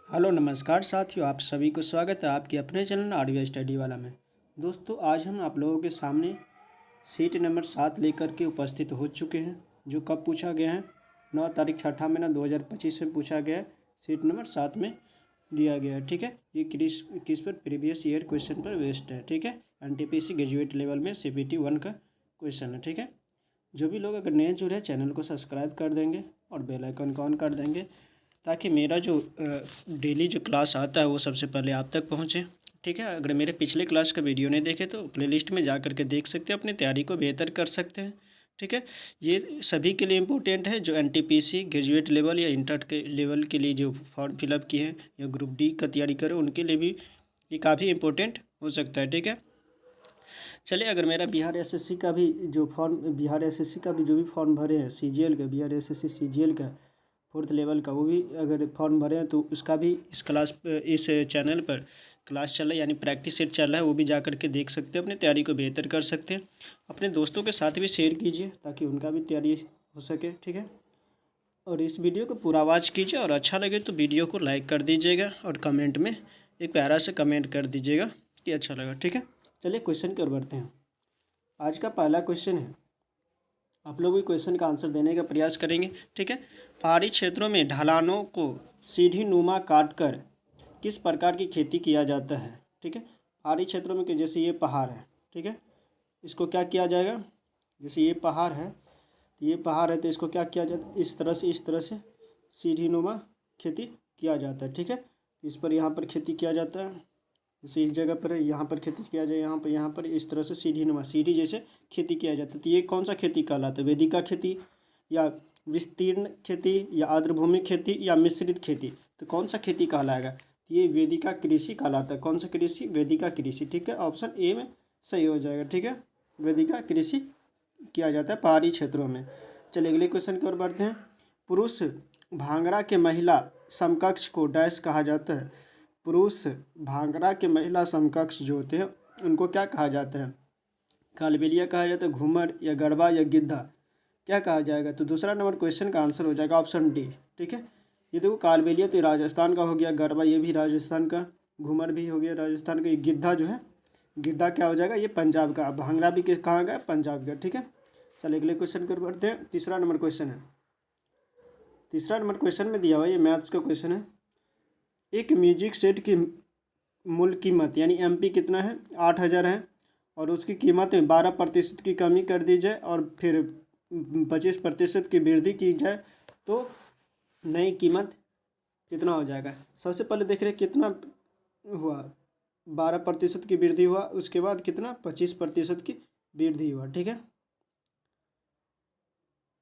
Hello नमस्कार साथियों, आप सभी को स्वागत है आपके अपने चैनल ऑडियो स्टडी वाला में। दोस्तों, आज हम आप लोगों के सामने सीट नंबर 7 लेकर के उपस्थित हो चुके हैं, जो कब पूछा गया है 9 तारीख 6 महीना 2025 में पूछा गया है। सीट नंबर 7 में दिया गया है। ठीक है, ये किस पर प्रीवियस ईयर क्वेश्चन पर बेस्ड है। ठीक है, एनटीपीसी ग्रेजुएट लेवल में CPT 1 का क्वेश्चन है। ठीक है, जो भी लोग अगर नए जुड़े चैनल को सब्सक्राइब कर देंगे और बेल आइकन को ऑन कर देंगे, ताकि मेरा जो डेली जो क्लास आता है वो सबसे पहले आप तक पहुँचे। ठीक है, अगर मेरे पिछले क्लास का वीडियो नहीं देखे तो प्लेलिस्ट में जा करके देख सकते हैं, अपनी तैयारी को बेहतर कर सकते हैं। ठीक है, ये सभी के लिए इम्पोर्टेंट है जो एनटीपीसी ग्रेजुएट लेवल या इंटर के लेवल के लिए जो फॉर्म फिलअप किए हैं या ग्रुप डी का तैयारी करें, उनके लिए भी ये काफ़ी इम्पोर्टेंट हो सकता है। ठीक है, चलिए, अगर मेरा बिहार एसएससी का भी जो फॉर्म बिहार एसएससी का भी जो भी फॉर्म भरे हैं, CGL का, बिहार एसएससी CGL का 4th लेवल का, वो भी अगर फॉर्म भरे हैं तो उसका भी इस चैनल पर क्लास चल रहा है, यानी प्रैक्टिस सेट चल रहा है, वो भी जा करके देख सकते हैं, अपनी तैयारी को बेहतर कर सकते हैं। अपने दोस्तों के साथ भी शेयर कीजिए ताकि उनका भी तैयारी हो सके। ठीक है, और इस वीडियो को पूरा वॉच कीजिए और अच्छा लगे तो वीडियो को लाइक कर दीजिएगा और कमेंट में एक प्यारा सा कमेंट कर दीजिएगा कि अच्छा लगा। ठीक है, चलिए क्वेश्चन की ओर बढ़ते हैं। आज का पहला क्वेश्चन है, आप लोग भी क्वेश्चन का आंसर देने का प्रयास करेंगे। ठीक है, पहाड़ी क्षेत्रों में ढलानों को सीढ़ी नुमा काट कर किस प्रकार की खेती किया जाता है। ठीक है, पहाड़ी क्षेत्रों में जैसे ये पहाड़ है, ठीक है, इसको क्या किया जाएगा, जैसे ये पहाड़ है तो ये पहाड़ है तो इसको क्या किया जाता है, इस तरह से सीढ़ी नुमा खेती किया जाता है। ठीक है, इस पर यहाँ पर खेती किया जाता है, जैसे इस जगह पर यहाँ पर खेती किया जाए, यहाँ पर इस तरह से सीढ़ी नुमा सीढ़ी जैसे खेती किया जाता है। तो ये कौन सा खेती कहलाता है, वेदिका खेती या विस्तीर्ण खेती या आर्द्रभूमि खेती या मिश्रित खेती। तो कौन सा खेती कहलाएगा, ये वेदिका कृषि कहलाता है। कौन सा कृषि, वेदिका कृषि। ठीक है, ऑप्शन ए में सही हो जाएगा। ठीक है, वेदिका कृषि किया जाता है पहाड़ी क्षेत्रों में। चलिए अगले क्वेश्चन की ओर बढ़ते हैं। पुरुष भांगड़ा के महिला समकक्ष को डैश कहा जाता है। पुरुष भांगड़ा के महिला समकक्ष जो होते हैं उनको क्या कहा जाता है, कालबेलिया कहा जाता है, घूमर या गरबा या गिद्धा, क्या कहा जाएगा। तो दूसरा नंबर क्वेश्चन का आंसर हो जाएगा ऑप्शन डी। ठीक है, ये देखो कालबेलिया तो राजस्थान का हो गया, गरबा ये भी राजस्थान का, घूमर भी हो गया राजस्थान का, ये गिद्धा जो है, गिद्धा क्या हो जाएगा, ये पंजाब का। भांगड़ा भी कहाँ गया, पंजाब का। ठीक है, चलिए अगले क्वेश्चन कर बढ़ते हैं। तीसरा नंबर क्वेश्चन है, तीसरा नंबर क्वेश्चन में दिया हुआ ये मैथ्स का क्वेश्चन है। एक म्यूजिक सेट की मूल कीमत यानी MP कितना है, 8,000 है, और उसकी कीमत में 12% की कमी कर दी जाए और फिर 25% की वृद्धि की जाए तो नई कीमत कितना हो जाएगा। सबसे पहले देख रहे हैं कितना हुआ, 12% की वृद्धि हुआ, उसके बाद कितना 25% की वृद्धि हुआ। ठीक है,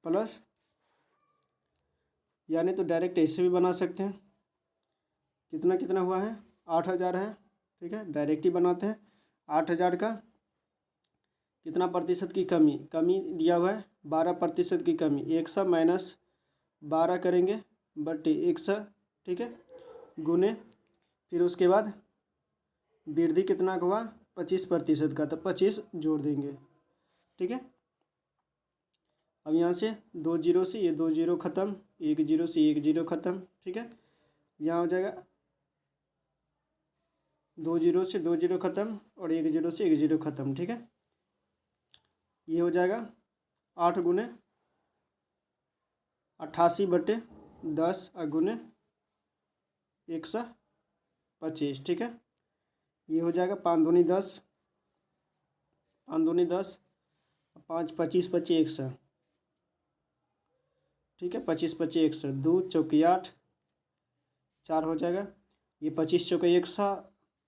प्लस, यानी तो डायरेक्ट ऐसे भी बना सकते हैं, कितना कितना हुआ है, 8,000 है। ठीक है, डायरेक्ट ही बनाते हैं। 8,000 का कितना प्रतिशत की कमी, कमी दिया हुआ है 12% की कमी, 100 माइनस 12 करेंगे बटे 100। ठीक है, गुने, फिर उसके बाद वृद्धि कितना का हुआ 25% का, तो 25 जोड़ देंगे। ठीक है, अब यहाँ से 2 जीरो से ये 2 जीरो ख़त्म, 1 जीरो से 1 जीरो ख़त्म। ठीक है, यहाँ हो जाएगा 2 जीरो से 2 जीरो ख़त्म और 1 जीरो से 1 जीरो ख़त्म। ठीक है, ये हो जाएगा 8 गुने 88 बटे 10 गुने 125। ठीक है, ये हो जाएगा 5 दूनी 10, 5 दूनी 10, 5 25 25 100। ठीक है, 25 25 100, 2 चौकी 8, 4 हो जाएगा, ये 25 चौके 100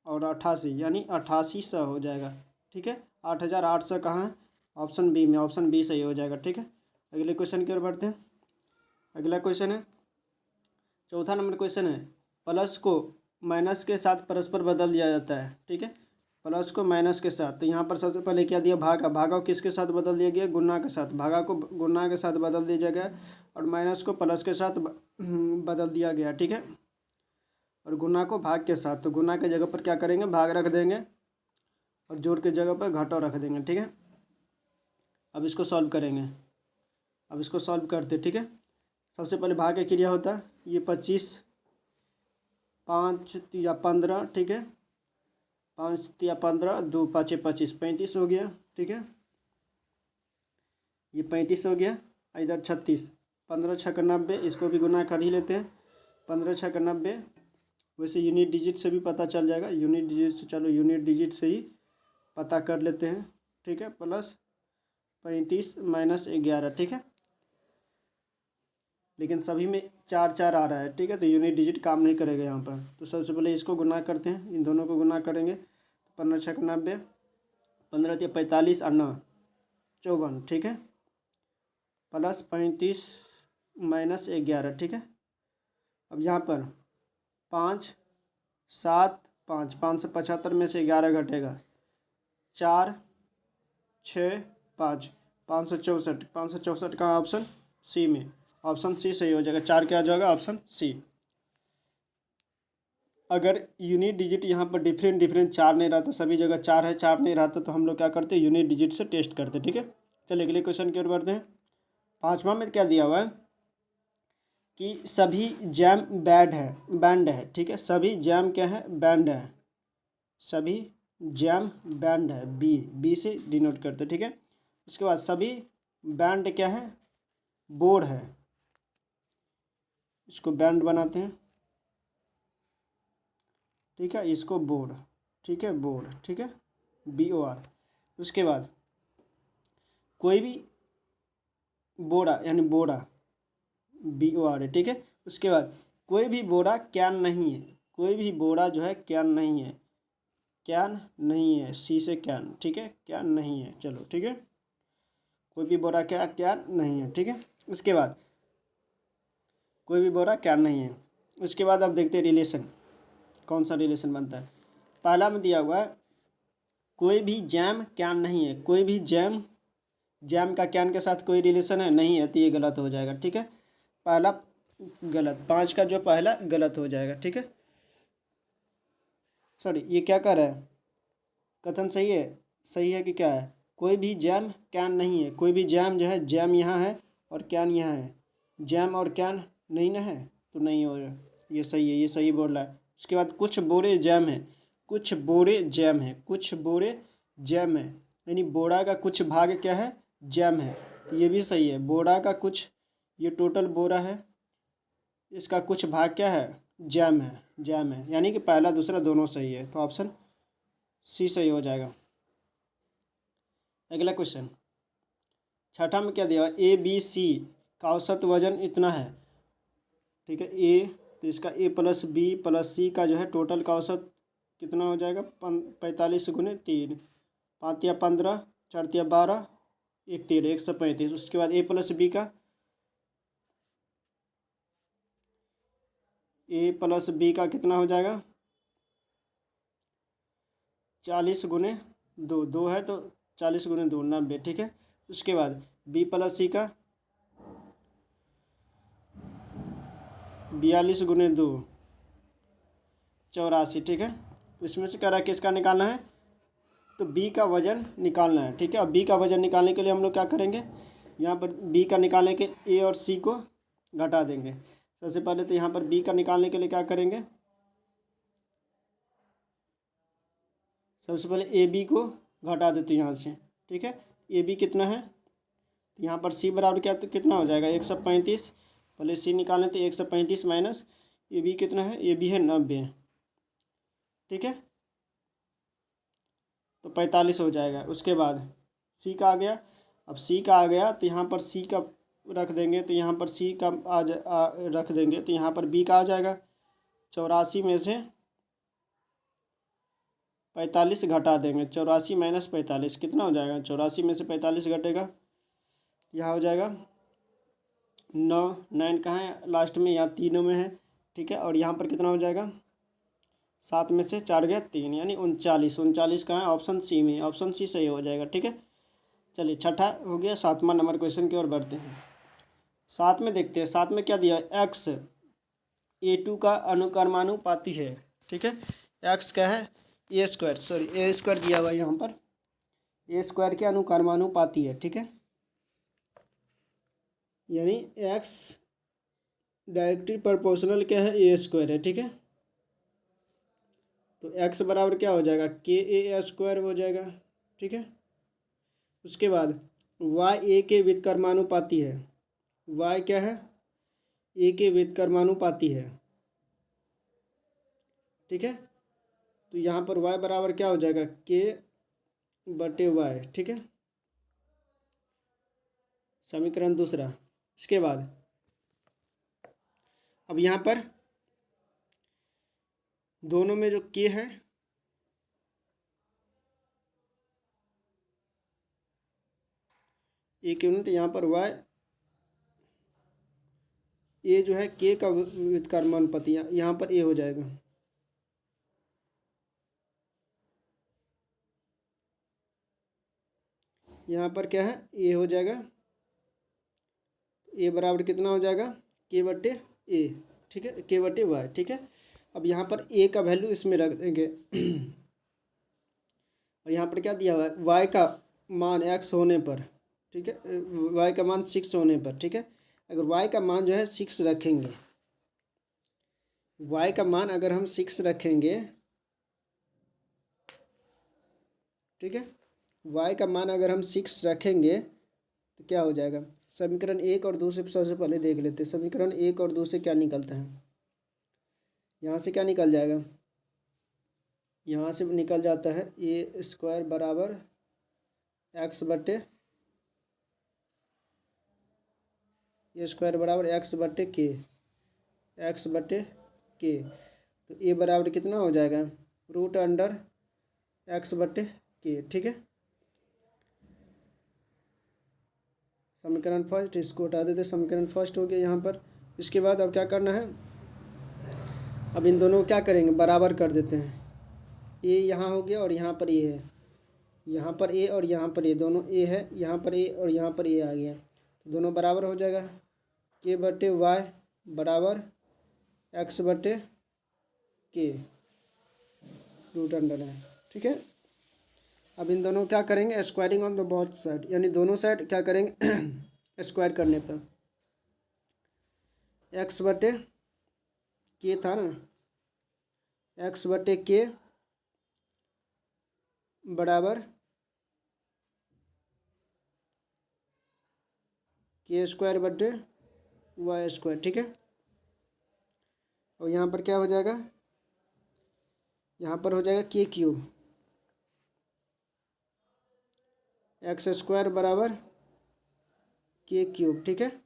और 88 यानी 8800 हो जाएगा। ठीक है, 8,800 कहाँ है, ऑप्शन बी में, ऑप्शन बी सही हो जाएगा। ठीक है, अगले क्वेश्चन की ओर बढ़ते हैं। अगला क्वेश्चन है, चौथा नंबर क्वेश्चन है, प्लस को माइनस के साथ परस्पर बदल दिया जाता है। ठीक है, प्लस को माइनस के साथ, तो यहाँ पर सबसे पहले क्या दिया, भागा, भागा को किसके साथ बदल दिया गया, गुना के साथ, भागा को गुना के साथ बदल दिया गया और माइनस को प्लस के साथ बदल दिया गया। ठीक है, और गुना को भाग के साथ, तो गुना के जगह पर क्या करेंगे, भाग रख देंगे और जोड़ के जगह पर घटाव रख देंगे। ठीक है, अब इसको सॉल्व करेंगे, अब इसको सॉल्व करते। ठीक है, सबसे पहले भाग का क्रिया होता है, ये 25 5 या 15, ठीक है, 5 या 15, 2 5 25, 35 हो गया, ठीक है, ये 35 हो गया, इधर 36, 15 छः 90, इसको भी गुना कर ही लेते हैं, 15 छः 90, वैसे यूनिट डिजिट से भी पता चल जाएगा, यूनिट डिजिट से, चलो यूनिट डिजिट से ही पता कर लेते हैं, ठीक है, प्लस 35 माइनस 11, ठीक है, लेकिन सभी में 4 4 आ रहा है, ठीक है, तो यूनिट डिजिट काम नहीं करेगा यहाँ पर। तो सबसे पहले इसको गुना करते हैं, इन दोनों को गुना करेंगे, 15 छः 90, 15 या 45 और 9 54, ठीक है, प्लस 35 माइनस 11, ठीक है। अब यहाँ पर 5 7 5, 5 से 75 में से 11 घटेगा, 4 6 5, 564, 564 का ऑप्शन सी में, ऑप्शन सी सही हो जाएगा, 4 क्या आ जाएगा, ऑप्शन सी। अगर यूनिट डिजिट यहाँ पर डिफरेंट 4 नहीं रहता, सभी जगह 4 है, 4 नहीं रहता, तो हम लोग क्या करते हैं, यूनिट डिजिट से टेस्ट करते, ठीक है। चलिए अगले क्वेश्चन की ओर बढ़ते हैं। 5वां में क्या दिया हुआ है कि सभी जैम बैंड है, ठीक है, सभी जैम क्या है, बैंड है, सभी जैम बैंड है, बी से डिनोट करते, ठीक है। उसके बाद सभी बैंड क्या है, बोर्ड है, इसको बैंड बनाते हैं, ठीक है, इसको बोर्ड, ठीक है, बोर्ड, ठीक है, BOR। उसके बाद कोई भी बोरा यानी बोरा, BOR है, ठीक है। उसके बाद कोई भी बोरा कैन नहीं है, कोई भी बोरा जो है कैन नहीं है, कैन नहीं है, सी से कैन, ठीक है, कैन नहीं है, चलो ठीक है, कोई भी बोरा क्या कैन नहीं है, ठीक है। उसके बाद कोई भी बोरा कैन नहीं है। उसके बाद अब देखते हैं रिलेशन, कौन सा रिलेशन बनता है। पहला में दिया हुआ है कोई भी जैम कैन नहीं है, कोई भी जैम का कैन के साथ कोई रिलेशन है नहीं है, तो ये गलत हो जाएगा, ठीक है, पहला गलत, 5 का जो पहला गलत हो जाएगा, ठीक है। सॉरी, ये क्या कर रहा है, कथन सही है, सही है कि क्या है, कोई भी जैम कैन नहीं है, कोई भी जैम जो है, जैम यहाँ है और कैन यहाँ है, जैम और कैन नहीं ना है, तो नहीं हो रहा, ये सही है, ये सही बोल रहा है। उसके बाद कुछ बोरे जैम है, कुछ बोरे जैम है, कुछ बोरे जैम है, यानी बोरा का कुछ भाग क्या है, जैम है, तो ये भी सही है, बोरा का कुछ, ये टोटल बोरा है, इसका कुछ भाग क्या है, जैम है, जैम है, यानी कि पहला दूसरा दोनों सही है, तो ऑप्शन सी सही हो जाएगा। अगला क्वेश्चन, छठा में क्या दिया, ABC का औसत वजन इतना है, ठीक है, ए, तो इसका A+B+C का जो है टोटल का औसत कितना हो जाएगा, 45 गुने 3, 5 या 15, 4 या 12, 1 13, 135। उसके बाद A+B का, A+B का कितना हो जाएगा, 40 गुने 2, 2 है तो 40 गुने 2 90, ठीक है। उसके बाद B+C का 42 गुने 2 84, ठीक है। इसमें से कह रहा है किसका निकालना है, तो बी का वजन निकालना है, ठीक है। अब बी का वजन निकालने के लिए हम लोग क्या करेंगे, यहाँ पर बी का निकालने के ए और सी को घटा देंगे। सबसे पहले तो यहाँ पर बी का निकालने के लिए क्या करेंगे, सबसे पहले ए बी को घटा देते हैं यहाँ से, ठीक है। ए बी कितना है, तो यहाँ पर सी बराबर क्या, तो कितना हो जाएगा 135, पहले सी निकालें तो 135 माइनस ए बी कितना है, ए बी है 90, ठीक है, तो 45 हो जाएगा। उसके बाद सी का आ गया, अब सी का आ गया तो यहाँ पर सी का रख देंगे, तो यहाँ पर सी का रख देंगे, तो यहाँ पर बी का आ जाएगा, 84 में से 45 घटा देंगे, 84 माइनस 45 कितना हो जाएगा, 84 में से 45 घटेगा, यहाँ हो जाएगा 9, 9 कहाँ है लास्ट में, यहाँ तीनों में है, ठीक है। और यहाँ पर कितना हो जाएगा, 7 में से 4 गया 3, यानी 39, 39 कहाँ है, ऑप्शन सी में, ऑप्शन सी सही हो जाएगा, ठीक है। चलिए छठा हो गया, 7वां नंबर क्वेश्चन की ओर बढ़ते हैं। 7 में देखते हैं, 7 में क्या दिया, एक्स A2 का अनुक्रमानुपाती है, ठीक है। एक्स क्या है, ए स्क्वायर दिया हुआ है यहाँ पर, ए स्क्वायर के अनुक्रमानुपाती है, ठीक है, यानी एक्स डायरेक्टली प्रोपोर्शनल क्या है, ए स्क्वायर है, ठीक है। तो एक्स बराबर क्या हो जाएगा, के ए स्क्वायर हो जाएगा। ठीक है, उसके बाद वाई ए के व्युत्क्रमानुपाती है। वाई क्या है, ए के व्युत्क्रमानुपाती है। ठीक है, तो यहाँ पर वाई बराबर क्या हो जाएगा, के बटे वाई। ठीक है, समीकरण दूसरा। इसके बाद अब यहाँ पर दोनों में जो के है, एक यूनिट, यहाँ पर वाई ए जो है के का व्युत्क्रमानुपाती, यहाँ पर ए हो जाएगा। यहाँ पर क्या है, ए हो जाएगा। ए बराबर कितना हो जाएगा, के बटे ए। ठीक है, के बटे वाई। ठीक है, अब यहाँ पर ए का वैल्यू इसमें रख देंगे और यहाँ पर क्या दिया हुआ है, वाई का मान एक्स होने पर। ठीक है, वाई का मान 6 होने पर। ठीक है, अगर वाई का मान जो है 6 रखेंगे, वाई का मान अगर हम 6 रखेंगे, ठीक है, वाई का मान अगर हम 6 रखेंगे तो क्या हो जाएगा, समीकरण 1 और 2 से सबसे पहले देख लेते हैं। समीकरण 1 और 2 से क्या निकलता है, यहाँ से क्या निकल जाएगा, यहाँ से निकल जाता है ए स्क्वायर बराबर एक्स बटे, ए स्क्वायर बराबर एक्स बटे के, एक्स बटे के। तो ए बराबर कितना हो जाएगा, रूट अंडर एक्स बटे के। ठीक है, समीकरण फर्स्ट, इसको हटा देते, समीकरण फर्स्ट हो गया यहाँ पर। इसके बाद अब क्या करना है, अब इन दोनों को क्या करेंगे, बराबर कर देते हैं। ए यहाँ हो गया और यहाँ पर ए है, यहाँ पर ए और यहाँ पर ए, दोनों ए है, यहाँ पर ए और यहाँ पर ए आ गया, तो दोनों बराबर हो जाएगा। के बटे वाई बराबर एक्स बटे के, रूट अंडर है। ठीक है, अब इन दोनों क्या करेंगे, squaring on the both side, यानी दोनों साइड क्या करेंगे स्क्वायर करने पर। एक्स बटे के था ना, एक्स बटे के बराबर के स्क्वायर बटे वाई स्क्वायर। ठीक है, और यहाँ पर क्या हो जाएगा, यहाँ पर हो जाएगा के क्यूब, एक्स स्क्वायर बराबर के क्यूब। ठीक है,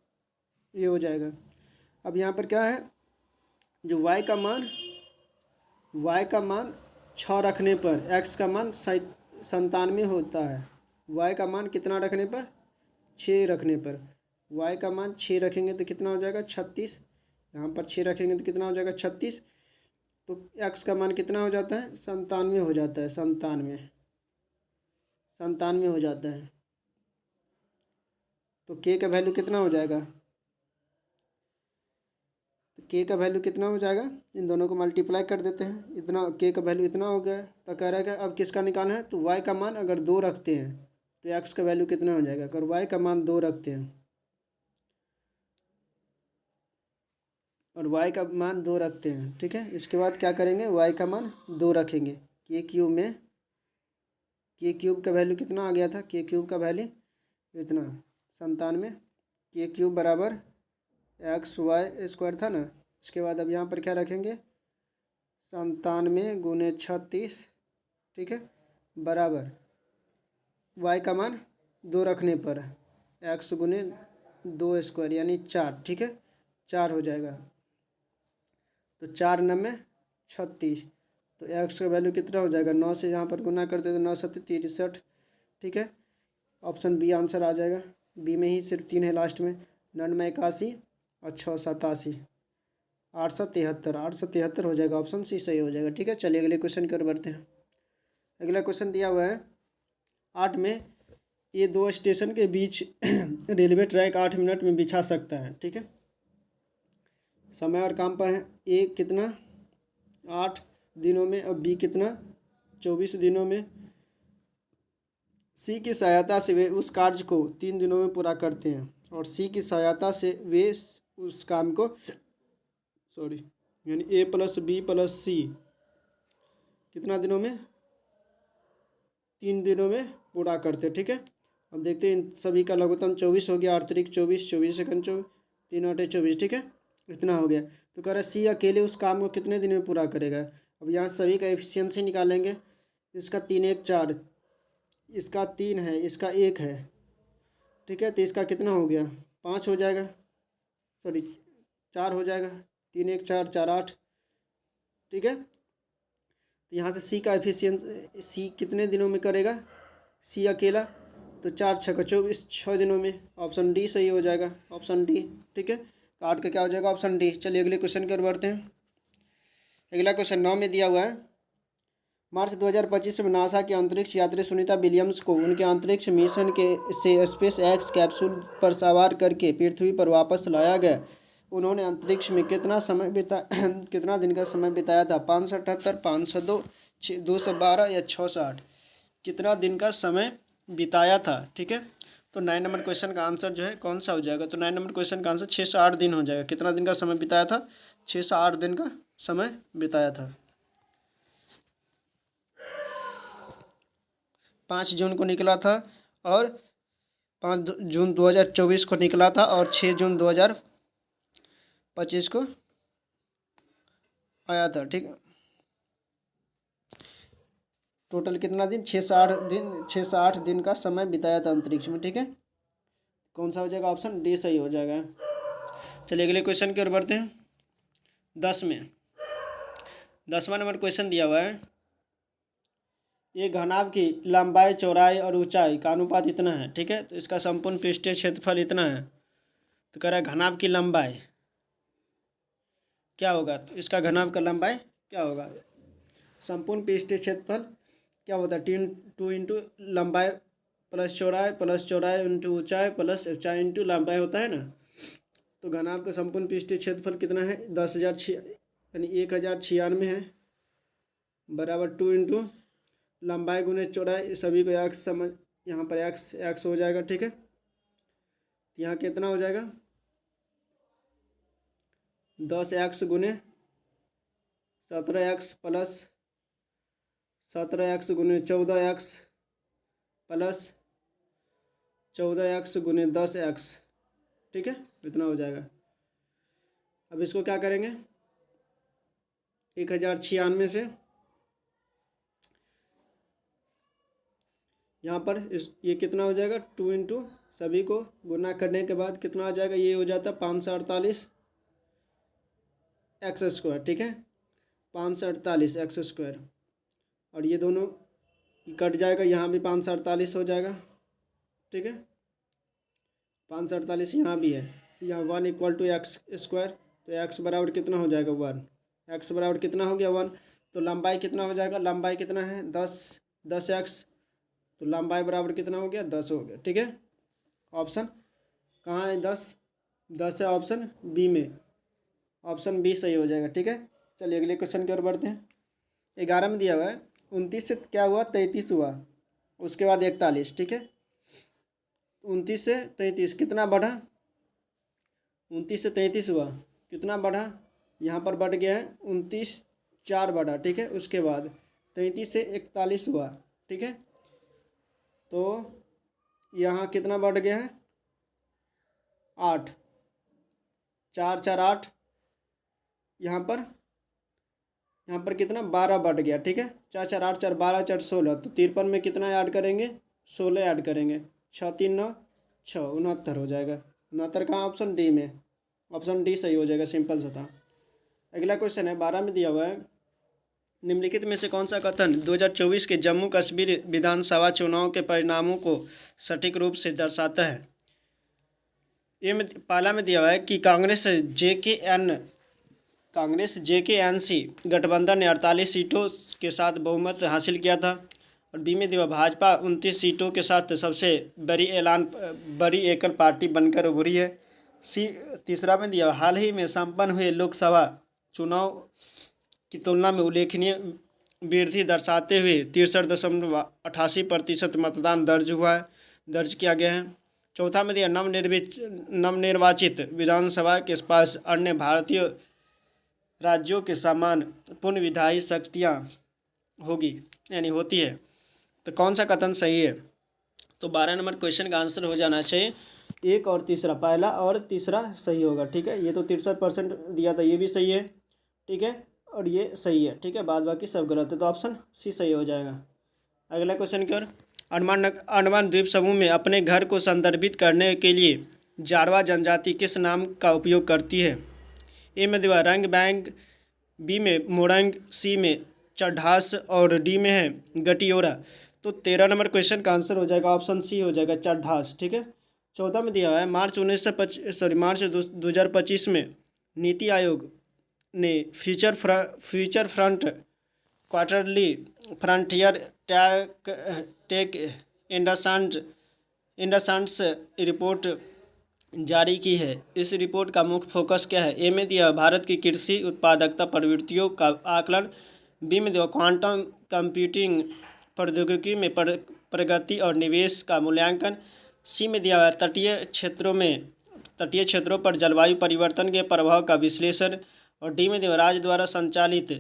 ये हो जाएगा। अब यहाँ पर क्या है, जो y का मान, y का मान 6 रखने पर x का मान 97 होता है। y का मान कितना रखने पर, 6 रखने पर। y का मान 6 रखेंगे तो कितना हो जाएगा, 36। यहाँ पर 6 रखेंगे तो कितना हो जाएगा, 36। तो x का मान कितना हो जाता है, 97 हो जाता है, 97 हो जाता है। तो k का वैल्यू कितना हो जाएगा, तो के का वैल्यू कितना हो जाएगा, इन दोनों को मल्टीप्लाई कर देते हैं। इतना के का वैल्यू इतना हो गया, तो कह रहा है कि अब किसका निकालना है, तो वाई का मान अगर 2 रखते हैं तो एक्स का वैल्यू कितना हो जाएगा, अगर वाई का मान 2 रखते हैं और वाई का मान 2 रखते हैं। ठीक है, इसके बाद क्या करेंगे, वाई का मान 2 रखेंगे। के क्यूब में के क्यूब का वैल्यू कितना आ गया था, के क्यूब का वैल्यू इतना 97, के क्यूब बराबर एक्स वाई स्क्वायर था ना। इसके बाद अब यहाँ पर क्या रखेंगे, 97 गुने 36। ठीक है, बराबर वाई का मान 2 रखने पर एक्स गुने 2 स्क्वायर यानी 4। ठीक है, 4 हो जाएगा, तो 4 9 36। तो एक्स का वैल्यू कितना हो जाएगा, 9 से यहाँ पर गुना करते तो 9 7 63। ठीक है, ऑप्शन बी आंसर आ जाएगा। बी में ही सिर्फ 3 है लास्ट में, 9 81 और 6 87, 873 हो जाएगा, ऑप्शन सी सही हो जाएगा। ठीक है, चलिए अगले क्वेश्चन की ओर बढ़ते हैं। अगला क्वेश्चन दिया हुआ है 8 में, ये 2 स्टेशन के बीच रेलवे ट्रैक 8 मिनट में बिछा सकता है। ठीक है, समय और काम पर है, ए कितना 8 दिनों में और बी कितना 24 दिनों में। सी की सहायता से वे उस कार्य को 3 दिनों में पूरा करते हैं और सी की सहायता से वे उस काम को यानी ए प्लस बी प्लस सी कितना दिनों में, 3 दिनों में पूरा करते। ठीक है, अब देखते हैं इन सभी का लघुत्तम 24 हो गया, आर्तरिक 24, 24 24, 3 × 8 = 24। ठीक है, इतना हो गया। तो कह रहा है सी अकेले उस काम को कितने दिन में पूरा करेगा। अब यहाँ सभी का एफिशिएंसी निकालेंगे। इसका 3 1 4, इसका 3 है, इसका 1 है। ठीक है, तो इसका कितना हो गया, 5 हो जाएगा, सॉरी 4 हो जाएगा। 3 1 4 4 8। ठीक है, तो यहाँ से सी का एफिशिएंसी, सी कितने दिनों में करेगा, सी अकेला, तो 4 6 24, 6 दिनों में। ऑप्शन डी सही हो जाएगा, ऑप्शन डी। ठीक है, तो 8 का क्या हो जाएगा, ऑप्शन डी। चलिए अगले क्वेश्चन की ओर बढ़ते हैं। अगला क्वेश्चन 9 में दिया हुआ है, मार्च 2025 में नासा के अंतरिक्ष यात्री सुनीता विलियम्स को उनके अंतरिक्ष मिशन के से स्पेस एक्स कैप्सूल पर सवार करके पृथ्वी पर वापस लाया गया। उन्होंने अंतरिक्ष में कितना समय बिता कितना दिन का समय बिताया था, 578, 502, 212 या 608। कितना दिन का समय बिताया था। ठीक है, तो 9 नंबर क्वेश्चन का आंसर जो है कौन सा हो जाएगा, तो 9 नंबर क्वेश्चन का आंसर 6 से 8 दिन हो जाएगा। कितना दिन का समय बिताया था, 6 से 8 दिन का समय बिताया था। 5 जून को निकला था और 5 जून 2024 को निकला था और 6 जून 2025 को आया था। ठीक है, टोटल कितना दिन, 6 से 8 दिन, 6 से 8 दिन का समय बिताया था अंतरिक्ष में। ठीक है, कौन सा हो जाएगा, ऑप्शन डी सही हो जाएगा। चलिए अगले क्वेश्चन की ओर बढ़ते हैं। 10वां नंबर क्वेश्चन दिया हुआ है, ये घनाभ की लंबाई, चौड़ाई और ऊंचाई का अनुपात इतना है। ठीक है, तो इसका संपूर्ण पृष्ठीय क्षेत्रफल इतना है। तो कह रहा है घनाभ की लंबाई क्या होगा, तो इसका घनाभ का लंबाई क्या होगा, संपूर्ण पृष्ठीय क्षेत्रफल क्या होता है, 2 इंटू लंबाई प्लस चौड़ाई इंटू ऊंचाई प्लस ऊंचाई इंटू लंबाई होता है ना। तो घनाभ का संपूर्ण पृष्ठीय क्षेत्रफल कितना है, 10,000 यानी 1096 है, बराबर 2 इंटू लंबाई गुने चौड़ाई, सभी को एक्स समझ, यहाँ पर एक्स हो जाएगा। ठीक है, यहाँ कितना हो जाएगा, 10x गुने 17x प्लस 17x गुने 14x प्लस 14x गुने 10x। ठीक है, इतना हो जाएगा। अब इसको क्या करेंगे, 1096 से यहाँ पर ये कितना हो जाएगा, 2 इंटू सभी को गुना करने के बाद कितना आ जाएगा, ये हो जाता है 548 एक्स स्क्वायर। ठीक है, 548 एक्स स्क्वायर, और ये दोनों कट जाएगा, यहाँ भी 548 हो जाएगा। ठीक है, 548 यहाँ भी है, यहाँ 1 = एक्स स्क्वायर, तो एक्स बराबर कितना हो जाएगा, 1। एक्स बराबर कितना हो गया, 1। तो लंबाई कितना हो जाएगा, लंबाई कितना है, 10 एक्स, तो लंबाई बराबर कितना हो गया, 10 हो गया। ठीक है, ऑप्शन कहाँ है, 10 है ऑप्शन बी में, ऑप्शन बी सही हो जाएगा। ठीक है, चलिए अगले क्वेश्चन की ओर बढ़ते हैं। 11 में दिया हुआ है, 29 से क्या हुआ, 33 हुआ, उसके बाद 41। ठीक है, 29 से 33 कितना बढ़ा, 29 से 33 हुआ, कितना बढ़ा, यहाँ पर बढ़ गया है 29 4 बढ़ा। ठीक है, उसके बाद 33 से 41 हुआ। ठीक है, तो यहाँ कितना बढ़ गया है, 8, 4 4 8, यहाँ पर कितना 12 बढ़ गया। ठीक है, 4 4 8 4 12 4 16, तो 53 में कितना ऐड करेंगे, 16 ऐड करेंगे, 6 3 9 6 69 हो जाएगा। 69 कहाँ, ऑप्शन डी में, ऑप्शन डी सही हो जाएगा, सिंपल सा था। अगला क्वेश्चन है 12 में दिया हुआ है, निम्नलिखित में से कौन सा कथन 2024 के जम्मू कश्मीर विधानसभा चुनाव के परिणामों को सटीक रूप से दर्शाता है। ये में पहला में दिया हुआ है कि कांग्रेस JKNC गठबंधन ने 48 सीटों के साथ बहुमत हासिल किया था, और बी में दिया भाजपा 29 सीटों के साथ सबसे बड़ी एकल पार्टी बनकर उभरी है। तीसरा में दिया हाल ही में संपन्न हुए लोकसभा चुनाव की तुलना में उल्लेखनीय वृद्धि दर्शाते हुए 63.88% मतदान दर्ज किया गया है। चौथा में दिया नवनिर्वाचित विधानसभा के पास अन्य भारतीय राज्यों के समान पूर्ण विधायी शक्तियाँ होगी यानी होती है। तो कौन सा कथन सही है? तो 12 नंबर क्वेश्चन का आंसर हो जाना चाहिए एक और तीसरा, पहला और तीसरा सही होगा। ठीक है, ये तो 63% दिया था, ये भी सही है। ठीक है, और ये सही है। ठीक है, बाद बाकी सब गलत है, तो ऑप्शन सी सही हो जाएगा। अगला क्वेश्चन की ओर। अंडमान द्वीप समूह में अपने घर को संदर्भित करने के लिए जारवा जनजाति किस नाम का उपयोग करती है? ए में दिवा रंग बैंग, बी में मोरंग, सी में चढ़ास और डी में है गटियोरा। तो 13 नंबर क्वेश्चन का आंसर हो जाएगा ऑप्शन सी हो जाएगा चढ़ास। ठीक है, 14 में दिया हुआ है मार्च 2025 में नीति आयोग ने फ्यूचर फ्रंट क्वार्टरली फ्रंटियर टैक टेक इंडसेंट्स रिपोर्ट जारी की है। इस रिपोर्ट का मुख्य फोकस क्या है? ए में दिया भारत की कृषि उत्पादकता प्रवृत्तियों का आकलन, बी में दिया क्वांटम कंप्यूटिंग प्रौद्योगिकी में प्रगति और निवेश का मूल्यांकन, सी में दिया तटीय क्षेत्रों पर जलवायु परिवर्तन के प्रभाव का विश्लेषण, और डी में दिया राज्य द्वारा संचालित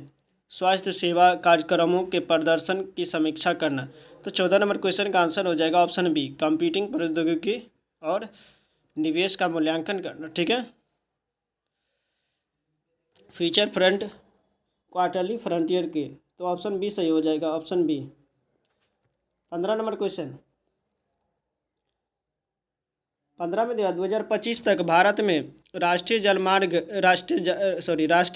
स्वास्थ्य सेवा कार्यक्रमों के प्रदर्शन की समीक्षा करना। तो 14 नंबर क्वेश्चन का आंसर हो जाएगा ऑप्शन बी कंप्यूटिंग प्रौद्योगिकी और निवेश का मूल्यांकन करना। ठीक है, फ्यूचर फ्रंट क्वार्टरली फ्रंटियर के, तो ऑप्शन बी सही हो जाएगा, ऑप्शन बी। 15 number question. 15 में दिया 2025 तक भारत में राष्ट्रीय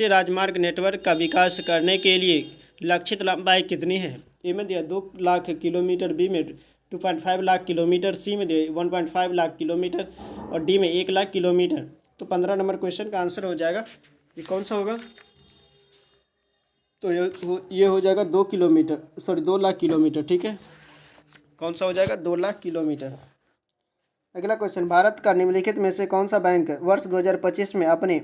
राजमार्ग नेटवर्क का विकास करने के लिए लक्षित लंबाई कितनी है? ए में दिया 2 लाख किलोमीटर, बी में 2.5 लाख किलोमीटर, सी में दिया 1.5 लाख किलोमीटर और डी में 1 लाख किलोमीटर। तो 15 नंबर क्वेश्चन का आंसर हो जाएगा, ये कौन सा होगा? तो ये हो जाएगा 2 लाख किलोमीटर। ठीक है, कौन सा हो जाएगा? 2 लाख किलोमीटर। अगला क्वेश्चन। भारत का निम्नलिखित में से कौन सा बैंक वर्ष 2025 में अपने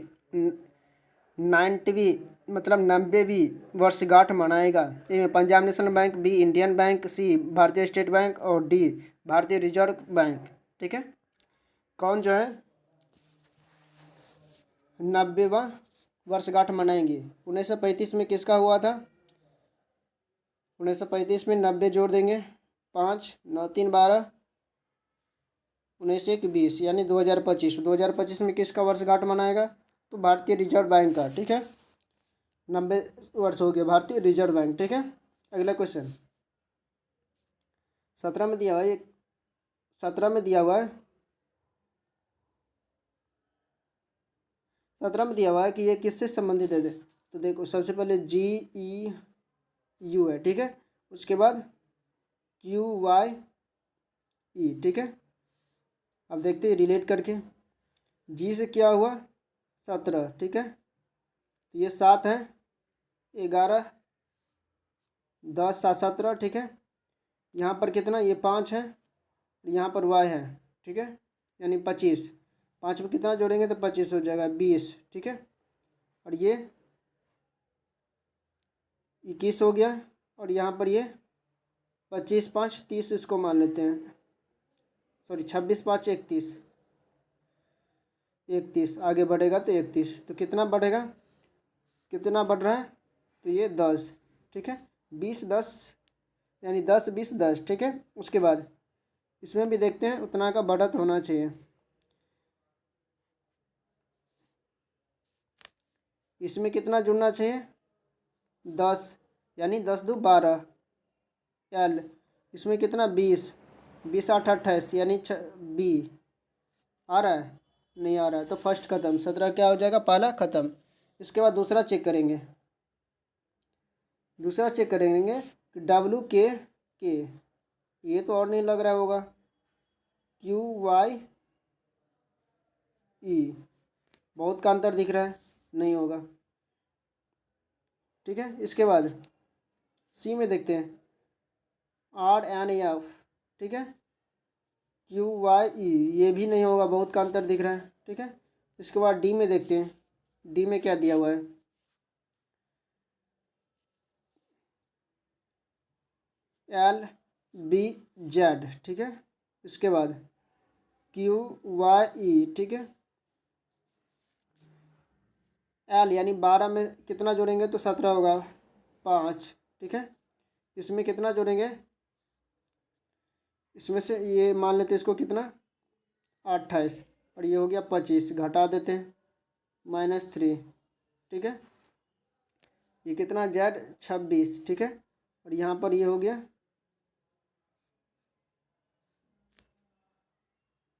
90वीं 90वीं वर्षगांठ मनाएगा? ए में Punjab National Bank, B Indian Bank, C Bharatiya State Bank और डी भारतीय रिजर्व बैंक। ठीक है, कौन जो है 90वां वर्षगांठ मनाएंगे? 1935 में किसका हुआ था? 1935 में 90 जोड़ देंगे, 5 9 3 12 19 1 20 यानी 2025 में किसका वर्षगांठ मनाएगा? तो भारतीय रिजर्व बैंक का। ठीक है, 90 वर्ष हो गए भारतीय रिजर्व बैंक। ठीक है, अगला क्वेश्चन। 17 में दिया हुआ है 17 में दिया हुआ है 17 में दिया हुआ है कि ये किससे संबंधित है? तो देखो, सबसे पहले GEU है। ठीक है, उसके बाद QYE। ठीक है, अब देखते हैं रिलेट करके। जी से क्या हुआ? 17। ठीक है, तो ये 7 है, 11 10 7 17। ठीक है, यहाँ पर कितना? ये 5 है, यहाँ पर Y है। ठीक है, यानी 25। 5 में कितना जोड़ेंगे तो 25 हो जाएगा, 20। ठीक है, और ये 21 हो गया, और यहाँ पर ये 25 5 30 इसको मान लेते हैं, 26 5 31। 31 आगे बढ़ेगा तो 31, तो कितना बढ़ेगा? कितना बढ़ रहा है? तो ये 10। ठीक है, 20 10 यानी 10 20 10। ठीक है, उसके बाद इसमें भी देखते हैं उतना का बढ़त होना चाहिए। इसमें कितना जुड़ना चाहिए? 10 यानी 10 2 12 L। इसमें कितना? 20 20 8 28 यानी B। आ रहा है? नहीं आ रहा है, तो फर्स्ट ख़त्म। 17 क्या हो जाएगा? पहला ख़त्म। इसके बाद दूसरा चेक करेंगे। कि WK ये तो और नहीं लग रहा होगा। QYE बहुत का अंतर दिख रहा है, नहीं होगा। ठीक है, इसके बाद C में देखते हैं RNF। ठीक है, QYE ये भी नहीं होगा, बहुत का अंतर दिख रहा है। ठीक है, इसके बाद D में देखते हैं, D में क्या दिया हुआ है? LBZ। ठीक है, इसके बाद QYE। ठीक है, L यानी 12 में कितना जोड़ेंगे तो 17 होगा, 5। ठीक है, इसमें कितना जोड़ेंगे, इसमें से ये मान लेते हैं इसको कितना 28 और ये हो गया 25, घटा देते हैं -3, ठीक है। ये कितना जेड 26, ठीक है। और यहाँ पर ये हो गया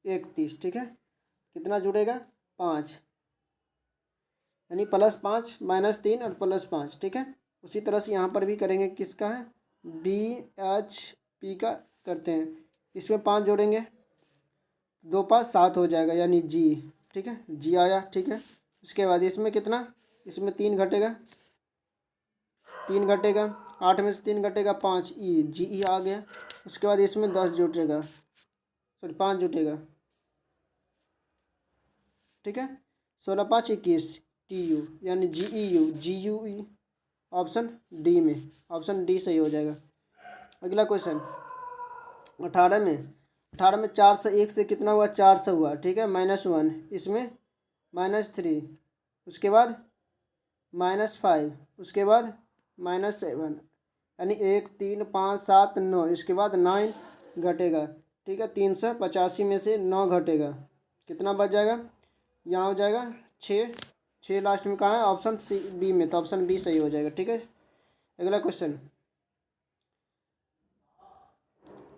31, ठीक है। कितना जुड़ेगा 5, यानी +5 -3 और +5, ठीक है। उसी तरह से यहाँ पर भी करेंगे, किसका है BHP का करते हैं। इसमें 5 जोड़ेंगे, 2 5 7 हो जाएगा, यानी G, ठीक है। G आया, ठीक है। इसके बाद इसमें कितना, इसमें 3 घटेगा, 3 घटेगा, 8 में से 3 घटेगा 5, GE आ गया। उसके बाद इसमें 10 जुटेगा, सॉरी 5 जुटेगा, ठीक है। 16 5 21, TU यानी GEU ऑप्शन डी में, ऑप्शन डी सही हो जाएगा। अगला क्वेश्चन 18 में 4 से 1 से कितना हुआ, 400 हुआ, ठीक है। -1, इसमें -3, उसके बाद -5, उसके बाद -7, यानी 1 3 5 7 9, इसके बाद 9 घटेगा, ठीक है। 385 में से 9 घटेगा, कितना बच जाएगा, यहाँ हो जाएगा 6, 6 लास्ट में कहाँ है, ऑप्शन सी बी में, तो ऑप्शन बी सही हो जाएगा, ठीक है। अगला क्वेश्चन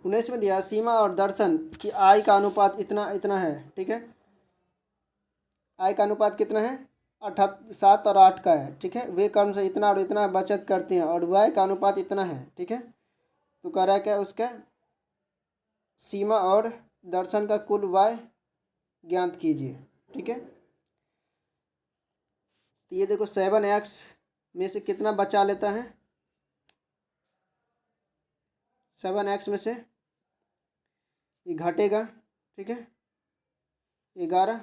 19 में दिया, सीमा और दर्शन की आय का अनुपात इतना इतना है, ठीक है। आय का अनुपात कितना है, 7 और 8 का है, ठीक है। वे कर्म से इतना और इतना बचत करते हैं और व्यय का अनुपात इतना है, ठीक है। तो कह रहा है क्या, उसका सीमा और दर्शन का कुल व्यय ज्ञात कीजिए, ठीक है। तो ये देखो 7x में से कितना बचा लेता है, 7x में से ये घटेगा, ठीक है। 11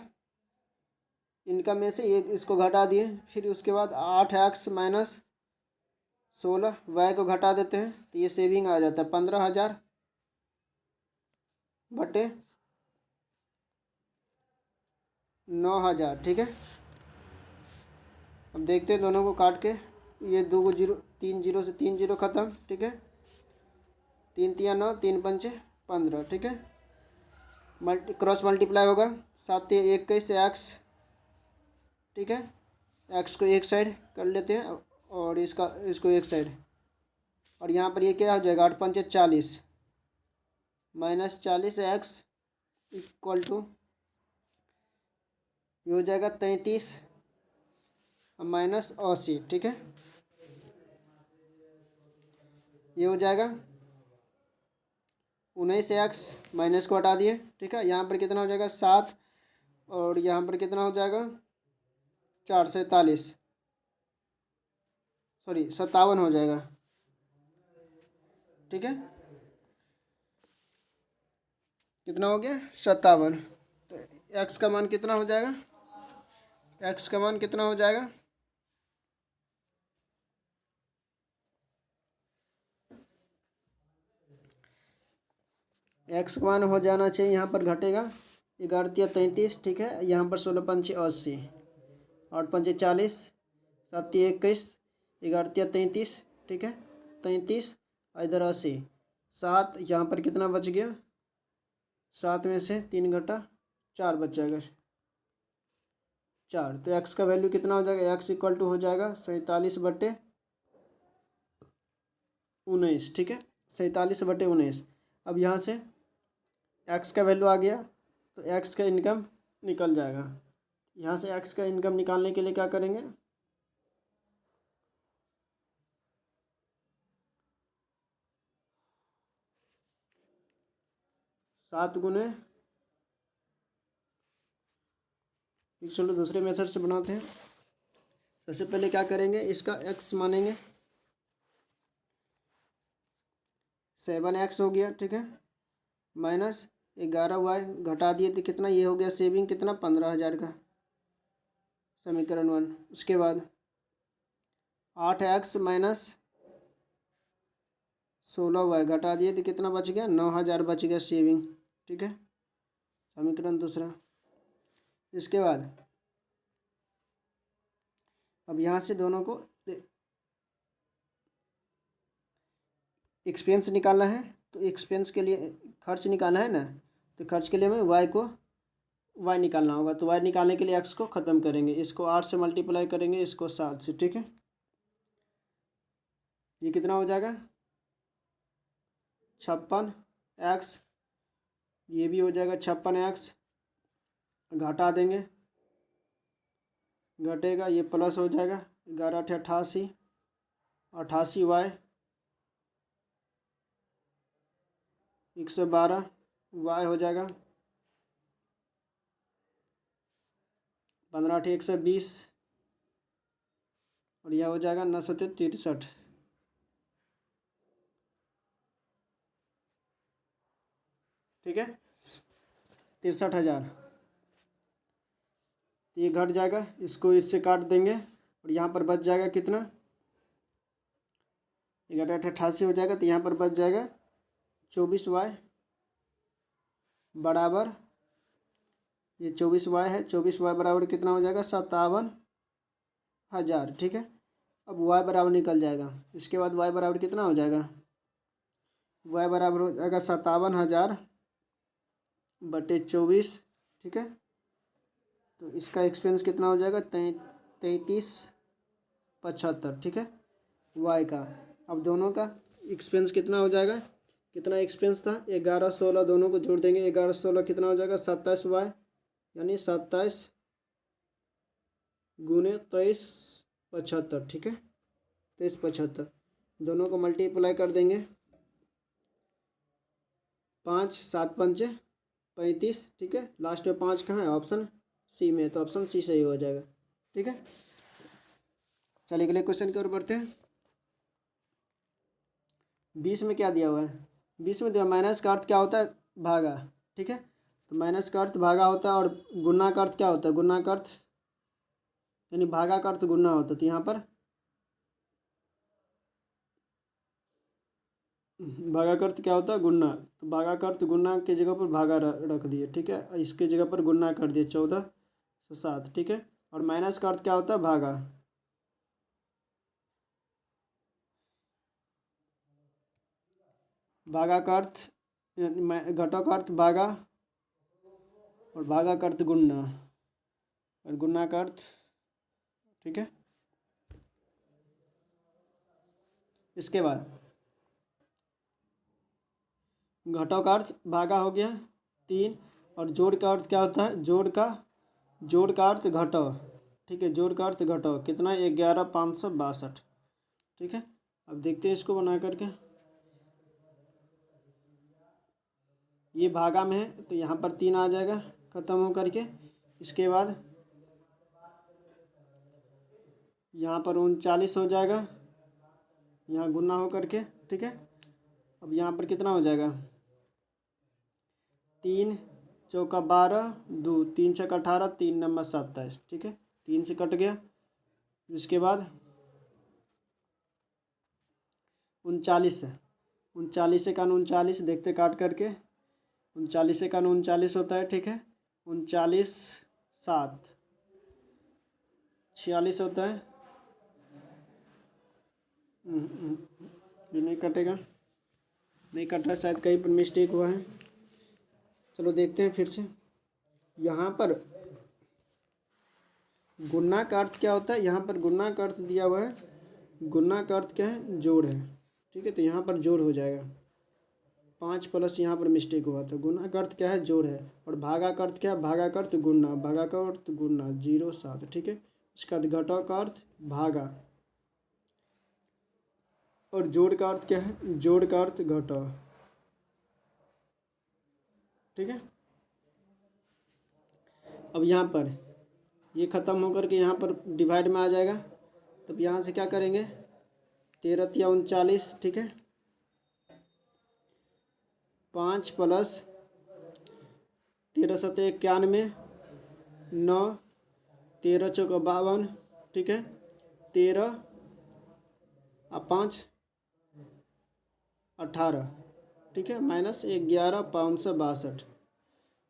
इनका में से एक इसको घटा दिए, फिर उसके बाद 8x - 16 y को घटा देते हैं, तो ये सेविंग आ जाता है 15,000 बटे 9,000, ठीक है। अब देखते हैं दोनों को काट के, ये 2 जीरो, 3 जीरो से 3 जीरो ख़त्म, ठीक है। 3 तिया 9, 3 पंचे 15, ठीक है। क्रॉस मल्टीप्लाई होगा, 7 तिया 21 एक्स, ठीक है। एक्स को एक साइड कर लेते हैं और इसको एक साइड, और यहाँ पर ये क्या हो जाएगा, 8 पंचे 40 -40 एक्स इक्वल टू ये हो जाएगा 33 -80, ठीक है। ये हो जाएगा 19x माइनस को हटा दिए, ठीक है। यहाँ पर कितना हो जाएगा 7 और यहाँ पर कितना हो जाएगा 447, सॉरी 57 हो जाएगा, ठीक है। कितना हो गया 57, तो x का मान कितना हो जाएगा, x का मान कितना हो जाएगा, x का मान हो जाना चाहिए, यहाँ पर घटेगा 11 तिया 33, ठीक है। यहाँ पर 16 पंचे 80, 8 पंचे 40, 7 तिया 21, 11 तिया 33, ठीक है। 33 इधर 80, 7 यहाँ पर कितना बच गया, 7 में से 3 घटा 4 बच जाएगा 4, तो x का वैल्यू कितना हो जाएगा, x इक्वल टू हो जाएगा 47 बटे 19, ठीक है। 47 बटे 19। अब यहाँ से x का वैल्यू आ गया, तो x का इनकम निकल जाएगा। यहाँ से x का इनकम निकालने के लिए क्या करेंगे, 7 गुने, चलो दूसरे मेथड से बनाते हैं। सबसे पहले क्या करेंगे, इसका x मानेंगे, 7x हो गया, ठीक है। -11y घटा दिए तो कितना, ये हो गया सेविंग कितना 15,000 का, समीकरण 1। उसके बाद 8x - 16y घटा दिए तो कितना बच गया, 9,000 बच गया सेविंग, ठीक है। समीकरण दूसरा। इसके बाद अब यहाँ से दोनों को एक्सपेंस निकालना है, तो एक्सपेंस के लिए खर्च निकालना है ना, तो खर्च के लिए हमें वाई निकालना होगा। तो वाई निकालने के लिए एक्स को ख़त्म करेंगे, इसको 8 से मल्टीप्लाई करेंगे, इसको 7 से, ठीक है। ये कितना हो जाएगा 56 एक्स, ये भी हो जाएगा 56 एक्स, घटा देंगे, घटेगा, ये प्लस हो जाएगा 11 × 88, 88 वाई, 112 वाई हो जाएगा, 15 × 120, और यह हो जाएगा 9 × 63, ठीक है, 63,000। ये घट जाएगा, इसको इससे काट देंगे, और यहाँ पर बच जाएगा कितना 11 × 88 हो जाएगा, तो यहाँ पर बच जाएगा 24 वाई बराबर, ये 24 वाई है, 24 वाई बराबर कितना हो जाएगा 57,000, ठीक है। अब वाई बराबर निकल जाएगा, इसके बाद वाई बराबर कितना हो जाएगा, वाई बराबर हो जाएगा 57,000 बटे 24, ठीक है। तो इसका एक्सपेंस कितना हो जाएगा 33,75, ठीक है, वाई का। अब दोनों का एक्सपेंस कितना हो जाएगा, कितना एक्सपेंस था 11 16, दोनों को जोड़ देंगे, 11 16 कितना हो जाएगा 27 वाई, यानी 27 गुने 23,75, ठीक है, 23,75, दोनों को मल्टीप्लाई कर देंगे, 5 7 पंचे 35, ठीक है, लास्ट में 5 कहाँ है, ऑप्शन सी में, तो ऑप्शन सी सही हो जाएगा, ठीक है। चलिए अगले क्वेश्चन की ओर बढ़ते हैं। 20 में क्या दिया हुआ है, 20 में दिया माइनस का अर्थ क्या होता है, भागा, ठीक है। तो माइनस का अर्थ भागा होता है, और गुना का अर्थ क्या होता है, गुना का अर्थ यानी भागा का अर्थ गुना होता है। तो यहाँ पर भागा का अर्थ क्या होता है, गुना, तो भागा का अर्थ गुना के जगह पर भागा रख दिए, ठीक है, इसके जगह पर गुना कर दिए 14 से 7, ठीक है। और माइनस का अर्थ क्या होता है, भागा, भागा का अर्थ घटों का अर्थ भागा, और भागा का अर्थ गुना, और गुना का अर्थ, ठीक है। इसके बाद घटों का अर्थ भागा हो गया 3, और जोड़ का अर्थ क्या होता है, जोड़ का अर्थ घटो, ठीक है, जोड़ का अर्थ घटो, कितना 11,562, ठीक है। अब देखते हैं इसको बना करके, ये भागा में है, तो यहाँ पर 3 आ जाएगा ख़त्म हो करके, इसके बाद यहाँ पर 39 हो जाएगा, यहाँ गुना हो करके, ठीक है। अब यहाँ पर कितना हो जाएगा 3 चौका 12, 2 3 छक्का 18, 3 नंबर 27, ठीक है, 3 से कट गया। इसके बाद 39 है, 39 का 39 देखते काट करके, 39 का 39 होता है, ठीक है, 39 7 46 होता है, ये नहीं कटेगा, नहीं कट रहा, शायद कहीं पर मिस्टेक हुआ है। चलो देखते हैं फिर से, यहाँ पर गुना का अर्थ क्या होता है, यहाँ पर गुना का अर्थ दिया हुआ है, गुना का अर्थ क्या है, जोड़ है, ठीक है, तो यहाँ पर जोड़ हो जाएगा, 5 प्लस यहाँ पर मिस्टेक हुआ था, गुना का अर्थ क्या है, जोड़ है, और भागा का अर्थ क्या है, भागा का अर्थ गुना, भागा का अर्थ गुना 0 7, ठीक है। इसका घटा का अर्थ भागा, और जोड़ का अर्थ क्या है, जोड़ का अर्थ घटा, ठीक है। अब यहाँ पर ये ख़त्म होकर के यहाँ पर डिवाइड में आ जाएगा, तब यहाँ से क्या करेंगे 13 या 39, ठीक है, 5 प्लस 13 7 91, 9 13 चौका 52, ठीक है, 13 और 5 18, ठीक है, माइनस 11,562,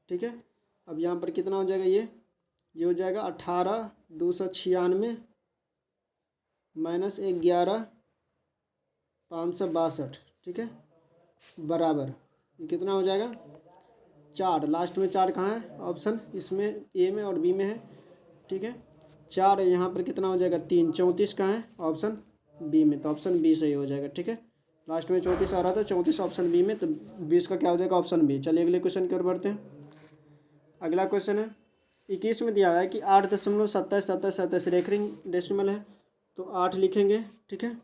ठीक है। अब यहाँ पर कितना हो जाएगा, ये हो जाएगा 18,296 माइनस 11,562, ठीक है, बराबर ये कितना हो जाएगा 4, लास्ट में 4 कहाँ है ऑप्शन इसमें ए में और बी में है, ठीक है। 4 यहाँ पर कितना हो जाएगा 3, 34 कहाँ है ऑप्शन बी में, तो ऑप्शन बी सही हो जाएगा, ठीक है। लास्ट में 34 आ रहा था, 34 ऑप्शन बी में, तो 20 का क्या हो जाएगा ऑप्शन बी। चलिए अगले क्वेश्चन की ओर बढ़ते हैं। अगला क्वेश्चन है 21 में दिया हुआ है कि 8.2777 रेकरिंग डेसिमल है, तो 8 लिखेंगे, ठीक है,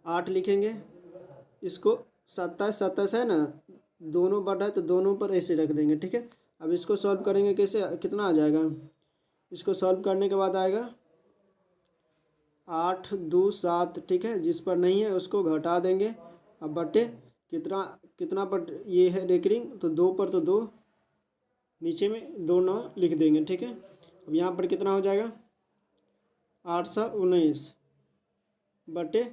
8 लिखेंगे। इसको 27 है ना, दोनों बढ़ रहा है तो दोनों पर ऐसे रख देंगे, ठीक है। अब इसको सॉल्व करेंगे कैसे, कितना आ जाएगा, इसको सॉल्व करने के बाद आएगा 8 2 7, ठीक है। जिस पर नहीं है उसको घटा देंगे। अब बटे कितना कितना पर ये है रेकरिंग, तो 2 पर तो 2, नीचे में 2 9 लिख देंगे, ठीक है। अब यहाँ पर कितना हो जाएगा 819 बटे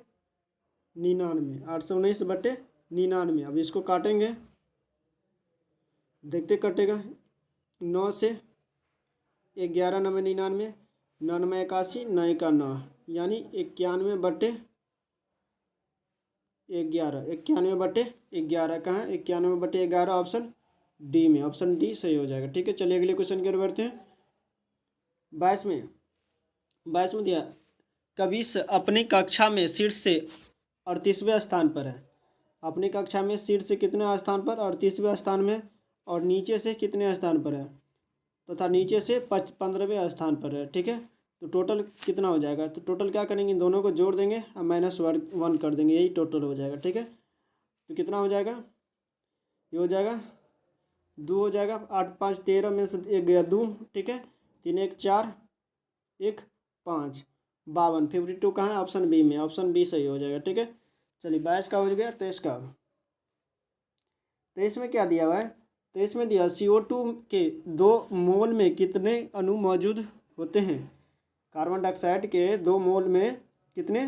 99, 819 बटे 99। अब इसको काटेंगे, देखते कटेगा। 9 से 11 9 99, 99 81, 9 का 9, यानी 91 बटे 11, 91 बटे 11 कहाँ है, 91 बटे 11 ऑप्शन डी में, ऑप्शन डी सही हो जाएगा, ठीक है। चलिए अगले क्वेश्चन की ओर बढ़ते हैं। 22 में दिया कविश अपनी कक्षा में शीर्ष से 38वें स्थान पर है। अपनी कक्षा में शीर्ष से कितने स्थान पर, 38वें स्थान में, और नीचे से कितने स्थान पर है, तथा नीचे से 15वें स्थान पर है, ठीक है। तो टोटल कितना हो जाएगा, तो टोटल क्या करेंगे, दोनों को जोड़ देंगे और -1 कर देंगे, यही टोटल हो जाएगा, ठीक है। तो कितना हो जाएगा, ये हो जाएगा 2 हो जाएगा, 8 5 13 में से 1 गया 2, ठीक है। 3 1 4 1 5, 52, 52 कहाँ है ऑप्शन बी में, ऑप्शन बी सही हो जाएगा, ठीक है। चलिए 22 का हो गया, 23 का। 23 में क्या दिया हुआ है, 23 में दिया CO2 के 2 मोल में कितने अणु मौजूद होते हैं। कार्बन डाइऑक्साइड के 2 मोल में कितने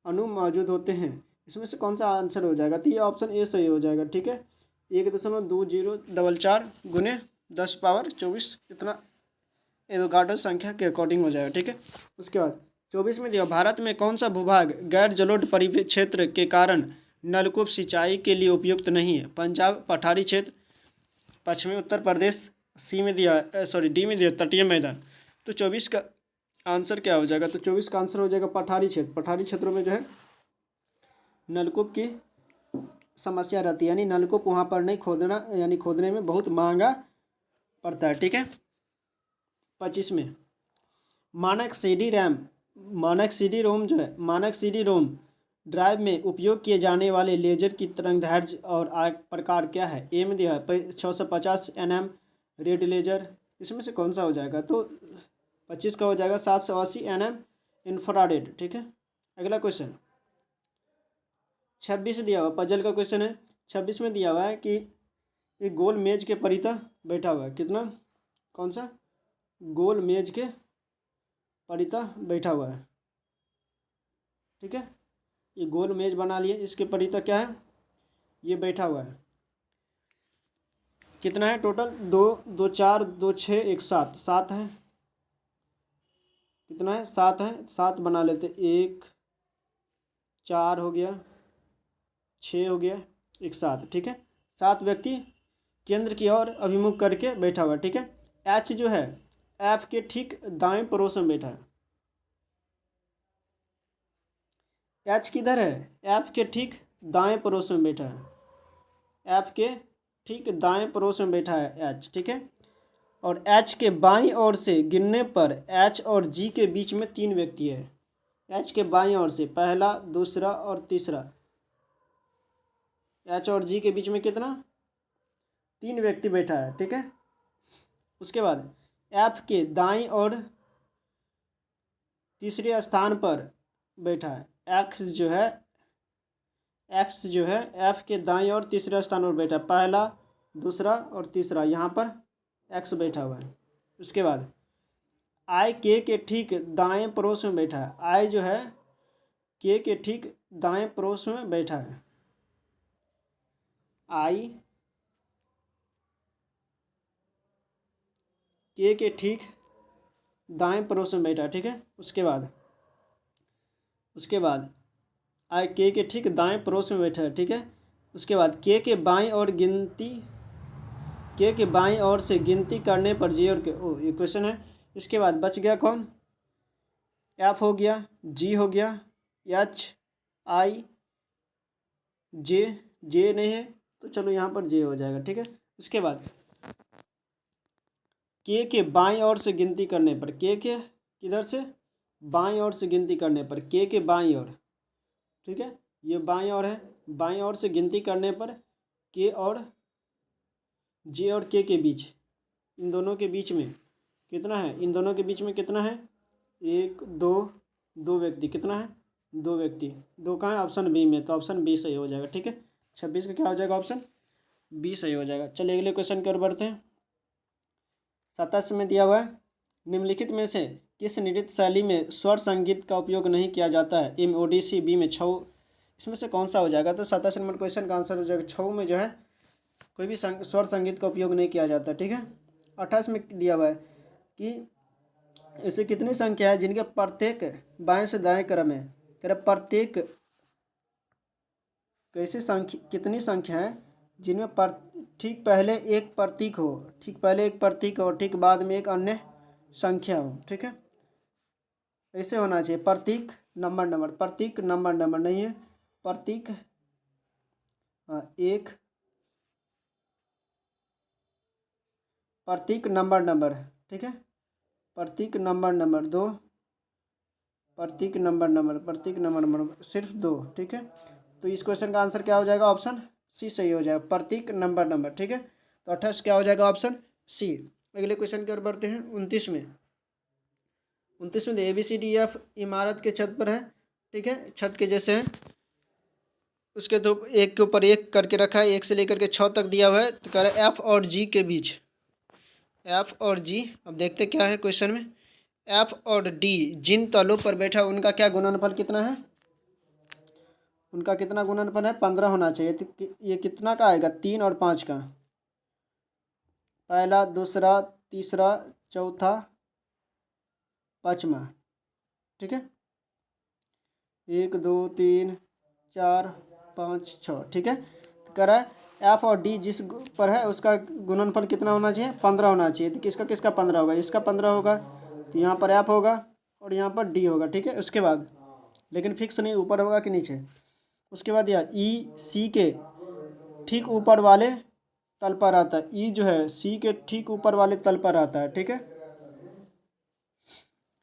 अणु मौजूद होते हैं, इसमें से कौन सा आंसर हो जाएगा, तो ये ऑप्शन ए सही हो जाएगा, ठीक है। 1.2044 गुने 10 पावर 24 इतना एवोगाड्रो संख्या के अकॉर्डिंग हो जाएगा, ठीक है। उसके बाद 24 में दिया भारत में कौन सा भूभाग गैर जलोढ़ परिक्षेत्र के कारण नलकूप सिंचाई के लिए उपयुक्त नहीं है। पंजाब पठारी क्षेत्र, पश्चिमी उत्तर प्रदेश, सी में दिया डी में दिया तटीय मैदान। तो 24 का आंसर क्या हो जाएगा, तो 24 का आंसर हो जाएगा पठारी क्षेत्र। पठारी क्षेत्रों में जो है नलकूप की समस्या रहती है, यानी नलकूप वहाँ पर नहीं खोदना, यानी खोदने में बहुत महंगा पड़ता है, ठीक है। 25 में मानक CD रोम ड्राइव में उपयोग किए जाने वाले लेजर की तरंगदैर्घ्य और प्रकार क्या है। ए में दिया है 650 nm रेड लेजर, इसमें से कौन सा हो जाएगा, तो 25 का हो जाएगा 780 nm इंफ्रारेड, ठीक है। अगला क्वेश्चन 26 दिया हुआ पजल का क्वेश्चन है। 26 में दिया हुआ है कि एक गोल मेज के परितः बैठा हुआ है, कितना, कौन सा, गोल मेज के परितः बैठा हुआ है, ठीक है। ये गोल मेज बना लिए, इसके परितः क्या है, ये बैठा हुआ है। कितना है टोटल, 2 2 4 2 6 1 7, 7 है, कितना है 7 है, 7 बना लेते, 1 4 हो गया, 6 हो गया, 1 7, ठीक है। 7 व्यक्ति केंद्र की ओर अभिमुख करके बैठा हुआ है, ठीक है। एच जो है एफ के ठीक दाएं पड़ोस में बैठा है। एच किधर है, एफ के ठीक दाएं पड़ोस में बैठा है, एफ के ठीक दाएं पड़ोस में बैठा है एच, ठीक है। और एच के बाईं ओर से गिनने पर एच और जी के बीच में 3 व्यक्ति है। एच के बाईं ओर से पहला, दूसरा और तीसरा, एच और जी के बीच में कितना, 3 व्यक्ति बैठा है, ठीक है। उसके बाद एफ के दाईं और तीसरे स्थान पर बैठा है, एक्स जो है एफ के दाईं और तीसरे स्थान पर बैठा है, पहला, दूसरा और तीसरा, यहाँ पर एक्स बैठा हुआ है। उसके बाद आई के ठीक दाएं पड़ोस में बैठा है, आई जो है के ठीक दाएं पड़ोस में बैठा है, आई के ठीक दाएं पड़ोस में बैठा है, ठीक है। उसके बाद आई के ठीक दाएं पड़ोस में बैठा है, ठीक है। उसके बाद के बाईं और गिनती, के बाईं ओर से गिनती करने पर जे और के, ओ ये क्वेश्चन है। इसके बाद बच गया कौन, एफ हो गया, जी हो गया, एच आई, जे नहीं है तो चलो यहाँ पर जे हो जाएगा, ठीक है। उसके बाद के बाईं ओर से गिनती करने पर, के किधर से, बाईं ओर से गिनती करने पर, के बाईं ओर, ठीक है, ये बाईं ओर है, बाईं ओर से गिनती करने पर के और जे और के बीच, इन दोनों के बीच में कितना है, इन दोनों के बीच में कितना है, एक दो, दो व्यक्ति, कितना है, दो व्यक्ति, दो कहाँ है, ऑप्शन बी में, तो ऑप्शन बी सही हो जाएगा, ठीक है। 26 का क्या हो जाएगा, ऑप्शन बी सही हो जाएगा। चलिए अगले क्वेश्चन की ओर बढ़ते हैं। 27 में दिया हुआ है, निम्नलिखित में से किस नृत्य शैली में स्वर संगीत का उपयोग नहीं किया जाता है, एम ओडिसी, बी में छऊ, इसमें से कौन सा हो जाएगा। तो 27 नंबर क्वेश्चन का आंसर हो जाएगा छऊ में जो है कोई भी स्वर संगीत का उपयोग नहीं किया जाता, ठीक है। 28 में दिया हुआ है कि ऐसे कितनी संख्या है जिनके प्रत्येक बाएं से दाएं क्रम है, कह रहे प्रत्येक कैसी संख्या, कितनी संख्या है जिनमें ठीक पहले एक प्रतीक हो, ठीक पहले एक प्रतीक हो, ठीक बाद में एक अन्य संख्या हो, ठीक है। ऐसे होना चाहिए, प्रतीक नंबर, प्रतीक नंबर नहीं है, प्रतीक एक, प्रतीक नंबर, ठीक है, प्रतीक नंबर दो, प्रतीक नंबर, प्रतीक नंबर सिर्फ दो, ठीक है। तो इस क्वेश्चन का आंसर क्या हो जाएगा, ऑप्शन सी सही हो जाएगा, प्रतीक नंबर, ठीक है। तो 28 क्या हो जाएगा, ऑप्शन सी। अगले क्वेश्चन की ओर बढ़ते हैं। 29 में ABCDF इमारत के छत पर है, ठीक है, छत के जैसे है, उसके तो एक के ऊपर एक करके रखा है, एक से लेकर के 6 तक दिया हुआ है। तो कह रहा है एफ और जी के बीच, एफ और जी, अब देखते क्या है क्वेश्चन में, एफ और डी जिन तलों पर बैठा उनका क्या गुणनफल कितना है, उनका कितना गुणनफल है, 15 होना चाहिए। तो ये कितना का आएगा, 3 और 5 का, पहला, दूसरा, तीसरा, चौथा, पाँचवा, ठीक है, 1 2 3 4 5 6, ठीक है। तो कह रहा है एफ और डी जिस पर है उसका गुणनफल कितना होना चाहिए, 15 होना चाहिए। तो किसका किसका 15 होगा, इसका 15 होगा, तो यहाँ पर एफ होगा और यहाँ पर डी होगा, ठीक है। उसके बाद लेकिन फिक्स नहीं, ऊपर होगा कि नीचे। उसके बाद यह ई सी के ठीक ऊपर वाले तल पर आता है, ई जो है सी के ठीक ऊपर वाले तल पर आता है, ठीक है।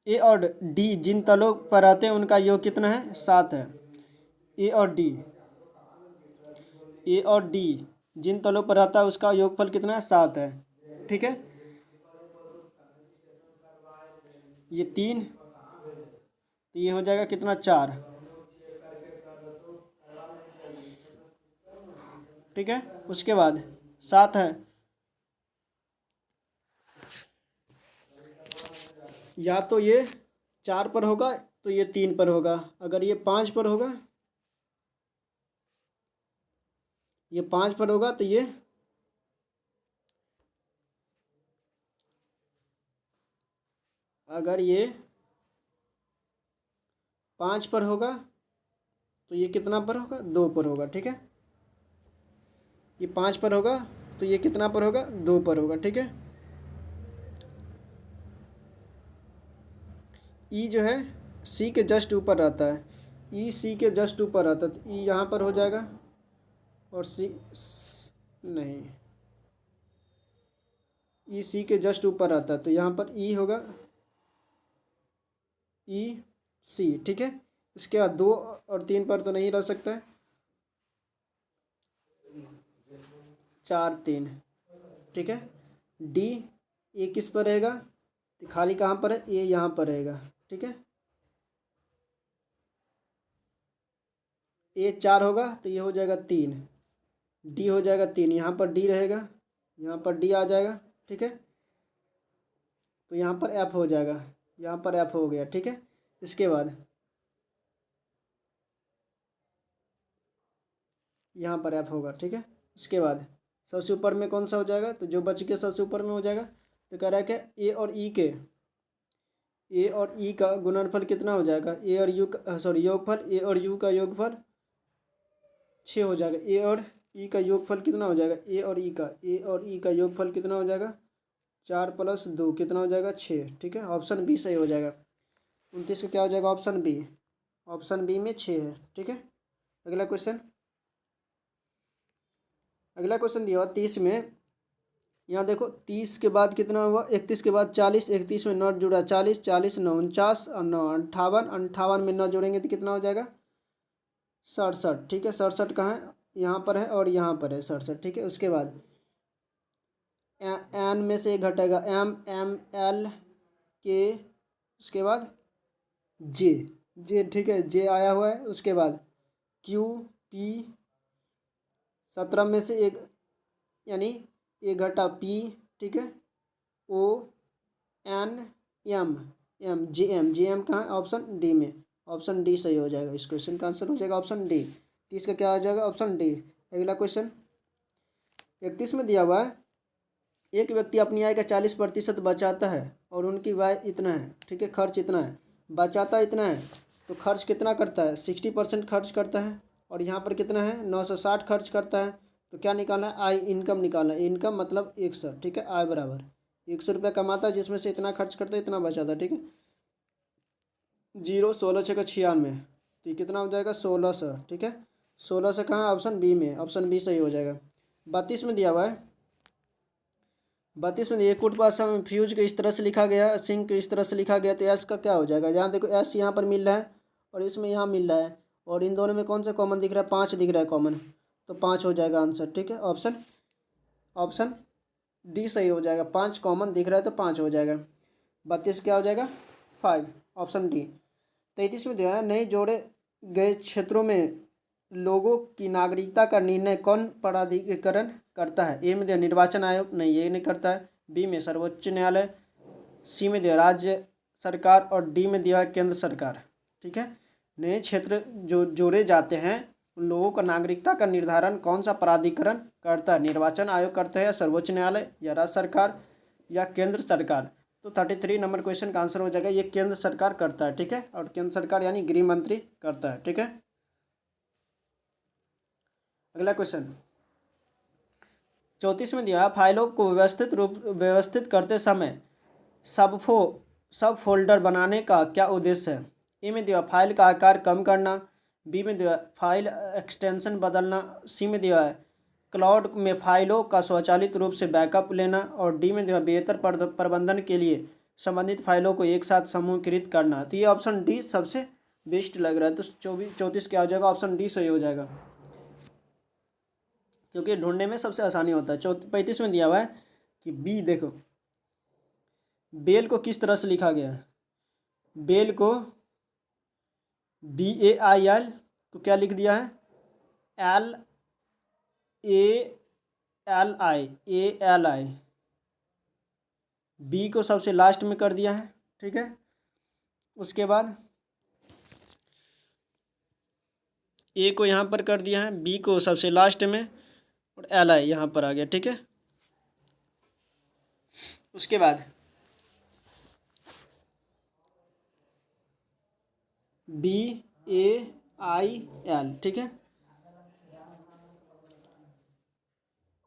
ए और डी जिन तलों पर आते हैं उनका योग कितना है, 7 है। ए और डी, ए और डी जिन तलों पर आता है उसका योगफल कितना है, 7 है, ठीक है। ये 3, तो ये हो जाएगा कितना, 4, ठीक है। उसके बाद 7 है, या तो ये 4 पर होगा तो ये 3 पर होगा, अगर ये 5 पर होगा, ये 5 पर होगा तो ये अगर ये 5 पर होगा तो ये कितना पर होगा, 2 पर होगा, ठीक है। ये 5 पर होगा तो ये कितना पर होगा, 2 पर होगा, ठीक है। ई जो है सी के जस्ट ऊपर रहता है, ई सी के जस्ट ऊपर रहता है, तो ई यहाँ पर हो जाएगा और सी नहीं, ई सी के जस्ट ऊपर रहता है तो यहाँ पर ई होगा, ई सी, ठीक है। इसके बाद 2 और 3 पर तो नहीं रह सकता है, 4 3, ठीक है। डी ए किस पर रहेगा, तो खाली कहाँ पर है, ए यहाँ पर रहेगा, ठीक है। ए 4 होगा तो ये हो जाएगा 3, डी हो जाएगा 3, यहाँ पर डी रहेगा, यहाँ पर डी आ जाएगा, ठीक है। तो यहाँ पर एफ हो जाएगा, यहाँ पर एफ हो गया, ठीक है। इसके बाद यहाँ पर एफ होगा, ठीक है। उसके बाद सबसे ऊपर में कौन सा हो जाएगा, तो जो बच के सबसे ऊपर में हो जाएगा। तो कह रहा है कि ए और ई के ए और ई का गुणनफल कितना हो जाएगा, ए और यू का सॉरी योगफल, ए और यू का योगफल 6 हो जाएगा। ए और ई का योगफल कितना हो जाएगा, ए और ई का योगफल कितना हो जाएगा, 4+2 कितना हो जाएगा, 6। ठीक है, ऑप्शन बी सही हो जाएगा। 29 का क्या हो जाएगा, ऑप्शन बी। ऑप्शन बी में 6 है। ठीक है, अगला क्वेश्चन। अगला क्वेश्चन दिया हुआ 30 में, यहाँ देखो 30 के बाद कितना हुआ, 31 के बाद 40, 31 में 9 जुड़ा 40, 40 9 49 और 9 58, 58 में 9 जोड़ेंगे तो कितना हो जाएगा, 67। ठीक है, 67 कहाँ है, यहाँ पर है और यहाँ पर है 67। ठीक है, उसके बाद एन में से घटेगा एम, एम एल के, उसके बाद जे, जे ठीक है जे आया हुआ है। उसके बाद क्यू पी, 17 में से एक यानी ए घटा पी। ठीक है, O N M, M J M, J M कहाँ है, ऑप्शन डी में। ऑप्शन डी सही हो जाएगा, इस क्वेश्चन का आंसर हो जाएगा ऑप्शन डी। 30 का क्या हो जाएगा, ऑप्शन डी। अगला क्वेश्चन 31 में दिया हुआ है, एक व्यक्ति अपनी आय का 40% बचाता है और उनकी आय इतना है। ठीक है, खर्च इतना है, बचाता इतना है, तो खर्च कितना करता है, 60% खर्च करता है। और यहाँ पर कितना है, 960 खर्च करता है। तो क्या निकालना है, आय इनकम निकालना है। इनकम मतलब 100। ठीक है, आय बराबर 100 रुपये कमाता है, जिसमें से इतना खर्च करता है, इतना बचाता है। ठीक है, 0 16 6 का 96, तो ये कितना हो जाएगा, 1600। ठीक है, 16 से कहाँ, ऑप्शन बी में। ऑप्शन बी सही हो जाएगा। 32 में दिया हुआ है, 32 में एक फुट भाषा में फ्यूज को इस तरह से लिखा गया, सिंक को इस तरह से लिखा गया, तो एस का क्या हो जाएगा। यहाँ देखो एस यहाँ पर मिल रहा है और इसमें यहाँ मिल रहा है, और इन दोनों में कौन सा कॉमन दिख रहा है, 5 दिख रहा है कॉमन, तो 5 हो जाएगा आंसर। ठीक है, ऑप्शन ऑप्शन डी सही हो जाएगा। 5 कॉमन दिख रहा है तो 5 हो जाएगा। 32 क्या हो जाएगा, 5, ऑप्शन डी। 33 में दिया है, नए जोड़े गए क्षेत्रों में लोगों की नागरिकता का निर्णय कौन प्राधिकरण करता है। ए में दिया निर्वाचन आयोग, नहीं ये नहीं करता है। बी में सर्वोच्च न्यायालय, सी में दिया राज्य सरकार और डी में दिया केंद्र सरकार। ठीक है, नए क्षेत्र जो जोड़े जाते हैं उन लोगों का नागरिकता का निर्धारण कौन सा प्राधिकरण करता है, निर्वाचन आयोग करता है या सर्वोच्च न्यायालय या राज्य सरकार या केंद्र सरकार। तो 33 नंबर क्वेश्चन का आंसर हो जाएगा ये केंद्र सरकार करता है। ठीक है, और केंद्र सरकार यानी गृह मंत्री करता है। ठीक है, अगला क्वेश्चन 34 में दिया, फाइलों को व्यवस्थित करते समय सब फोल्डर बनाने का क्या उद्देश्य है। ए में दिया फाइल का आकार कम करना, बी में दिया फाइल एक्सटेंशन बदलना, सी में दिया है क्लाउड में फाइलों का स्वचालित रूप से बैकअप लेना, और डी में दिया बेहतर प्रबंधन के लिए संबंधित फाइलों को एक साथ समूहीकृत करना। तो ये ऑप्शन डी सबसे बेस्ट लग रहा है, तो 34 क्या हो जाएगा, ऑप्शन डी सही हो जाएगा, क्योंकि ढूंढने में सबसे आसानी होता है। 35 में दिया हुआ है कि बी देखो, बेल को किस तरह से लिखा गया है, बेल को BAIL को क्या लिख दिया है, LALI, बी को सबसे लास्ट में कर दिया है। ठीक है, उसके बाद ए को यहाँ पर कर दिया है, बी को सबसे लास्ट में, और LI यहाँ पर आ गया। ठीक है, उसके बाद BAIL। ठीक है,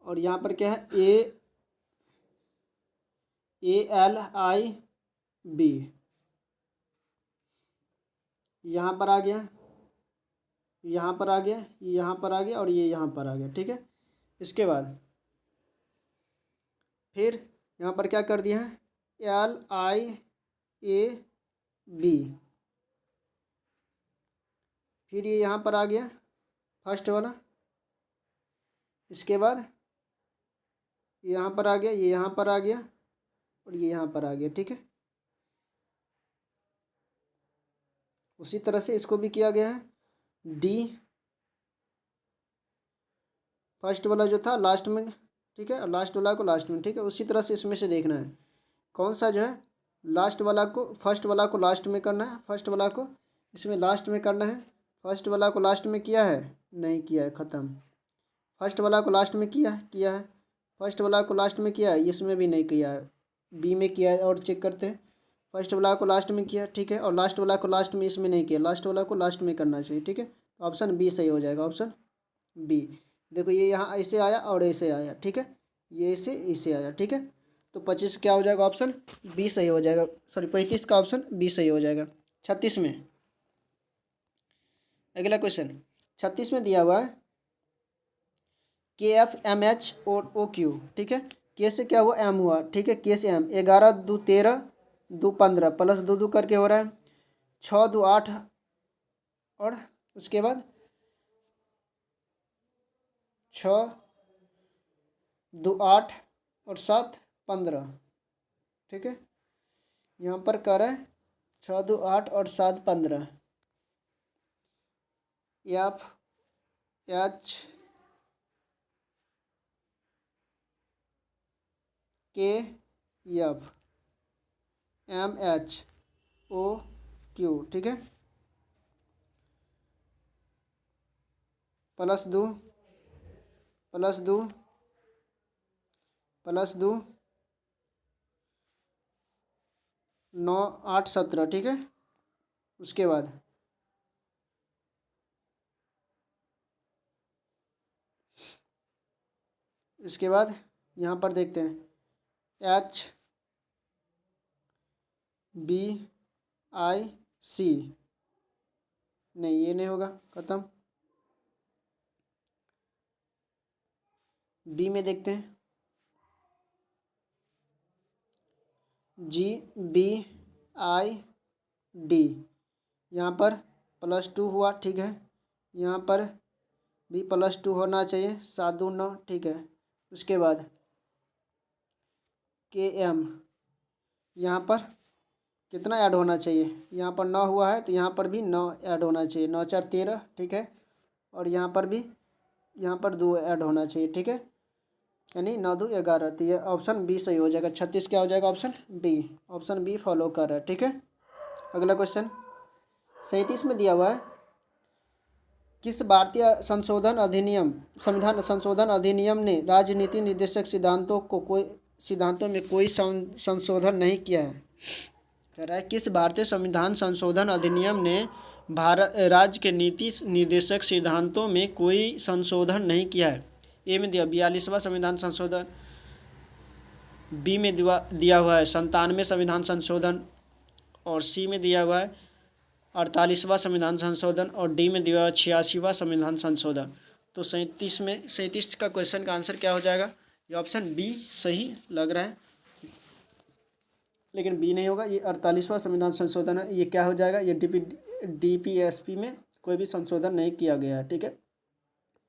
और यहाँ पर क्या है, ALIB यहाँ पर आ गया, यहाँ पर आ गया, यहाँ पर आ गया, और ये यहाँ पर आ गया। ठीक है, इसके बाद फिर यहाँ पर क्या कर दिया है, LIAB, फिर ये यहाँ पर आ गया फर्स्ट वाला, इसके बाद ये यहाँ पर आ गया, ये यहाँ पर आ गया, और ये यहाँ पर आ गया। ठीक है, उसी तरह से इसको भी किया गया है, डी फर्स्ट वाला जो था लास्ट में। ठीक है, और लास्ट वाला को लास्ट में। ठीक है, उसी तरह से इसमें से देखना है कौन सा जो है लास्ट वाला को, फर्स्ट वाला को लास्ट में करना है, फर्स्ट वाला को इसमें लास्ट में करना है। फर्स्ट वाला को लास्ट में किया है, नहीं किया है, ख़त्म। फर्स्ट वाला को लास्ट में किया है, फर्स्ट वाला को लास्ट में किया है, इसमें भी नहीं किया है, बी में किया है, और चेक करते हैं। फर्स्ट वाला को लास्ट में किया, ठीक है, और लास्ट वाला को लास्ट में इसमें नहीं किया, लास्ट वाला को लास्ट में करना चाहिए, ठीक है। तो ऑप्शन बी सही हो जाएगा, ऑप्शन बी। देखो ये यहाँ ऐसे आया और ऐसे आया, ठीक है, ये ऐसे इसे आया, ठीक है। तो 25 क्या हो जाएगा, ऑप्शन बी सही हो जाएगा, सॉरी 35 का ऑप्शन बी सही हो जाएगा। 36 में अगला क्वेश्चन, 36 में दिया हुआ है के एफ एम एच और ओ क्यू, ठीक है। के से क्या हुआ, एम हुआ, ठीक है, के से एम, 11 2 13 2 15 प्लस 2 2 करके हो रहा है 6 2 8, और उसके बाद 6 2 8 और 7 15, ठीक है। यहाँ पर कर रहा है 6 2 8 और 7 15, एफ एच के F M H O Q, ठीक है, प्लस 2 प्लस 2 प्लस 2 9 8 17, ठीक है। उसके बाद इसके बाद यहाँ पर देखते हैं एच बी आई सी, नहीं ये नहीं होगा, खत्म। बी में देखते हैं जी बी आई डी, यहाँ पर +2 हुआ, ठीक है, यहाँ पर भी +2 होना चाहिए, 7 2 9, ठीक है। उसके बाद के एम, यहाँ पर कितना ऐड होना चाहिए, यहाँ पर 9 हुआ है तो यहाँ पर भी 9 ऐड होना चाहिए, 9 4 13, ठीक है, और यहाँ पर भी यहाँ पर 2 ऐड होना चाहिए, ठीक है, यानी 9 2 11, तो ये ऑप्शन बी सही हो जाएगा। 36 क्या हो जाएगा, option B, option B follow कर रहा है, ठीक है। अगला क्वेश्चन 37 में दिया हुआ है किस भारतीय संविधान संशोधन अधिनियम ने राजनीति निर्देशक सिद्धांतों में कोई संशोधन नहीं किया है। कह रहा है किस भारतीय संविधान संशोधन अधिनियम ने भारत राज्य के नीति निर्देशक सिद्धांतों में कोई संशोधन नहीं किया है। ए में दिया 42वां संविधान संशोधन, बी में दिया हुआ है 97वें संविधान संशोधन, और सी में दिया हुआ है 48वां संविधान संशोधन, और डी में दिया हुआ है 86वां संविधान संशोधन। तो 37 का क्वेश्चन का आंसर क्या हो जाएगा, ये ऑप्शन बी सही लग रहा है, लेकिन बी नहीं होगा, ये 48वां संविधान संशोधन है। ये क्या हो जाएगा, ये DPSP में कोई भी संशोधन नहीं किया गया है, ठीक है।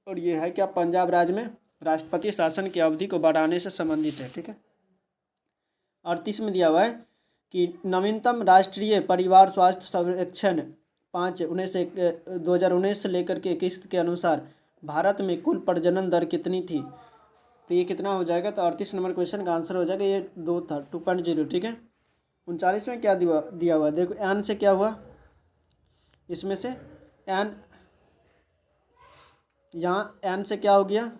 और ये है क्या, पंजाब राज्य में राष्ट्रपति शासन की अवधि को बढ़ाने से संबंधित है, ठीक है। 38 में दिया हुआ है कि नवीनतम राष्ट्रीय परिवार स्वास्थ्य सर्वेक्षण 2019 से लेकर के 21 के अनुसार भारत में कुल प्रजनन दर कितनी थी। तो ये कितना हो जाएगा, तो 38 नंबर क्वेश्चन का आंसर हो जाएगा, ये 2 था 2.0, ठीक है। 39 में क्या दिया हुआ, देखो एन से क्या हुआ, इसमें से एन, यहाँ एन से क्या हो गया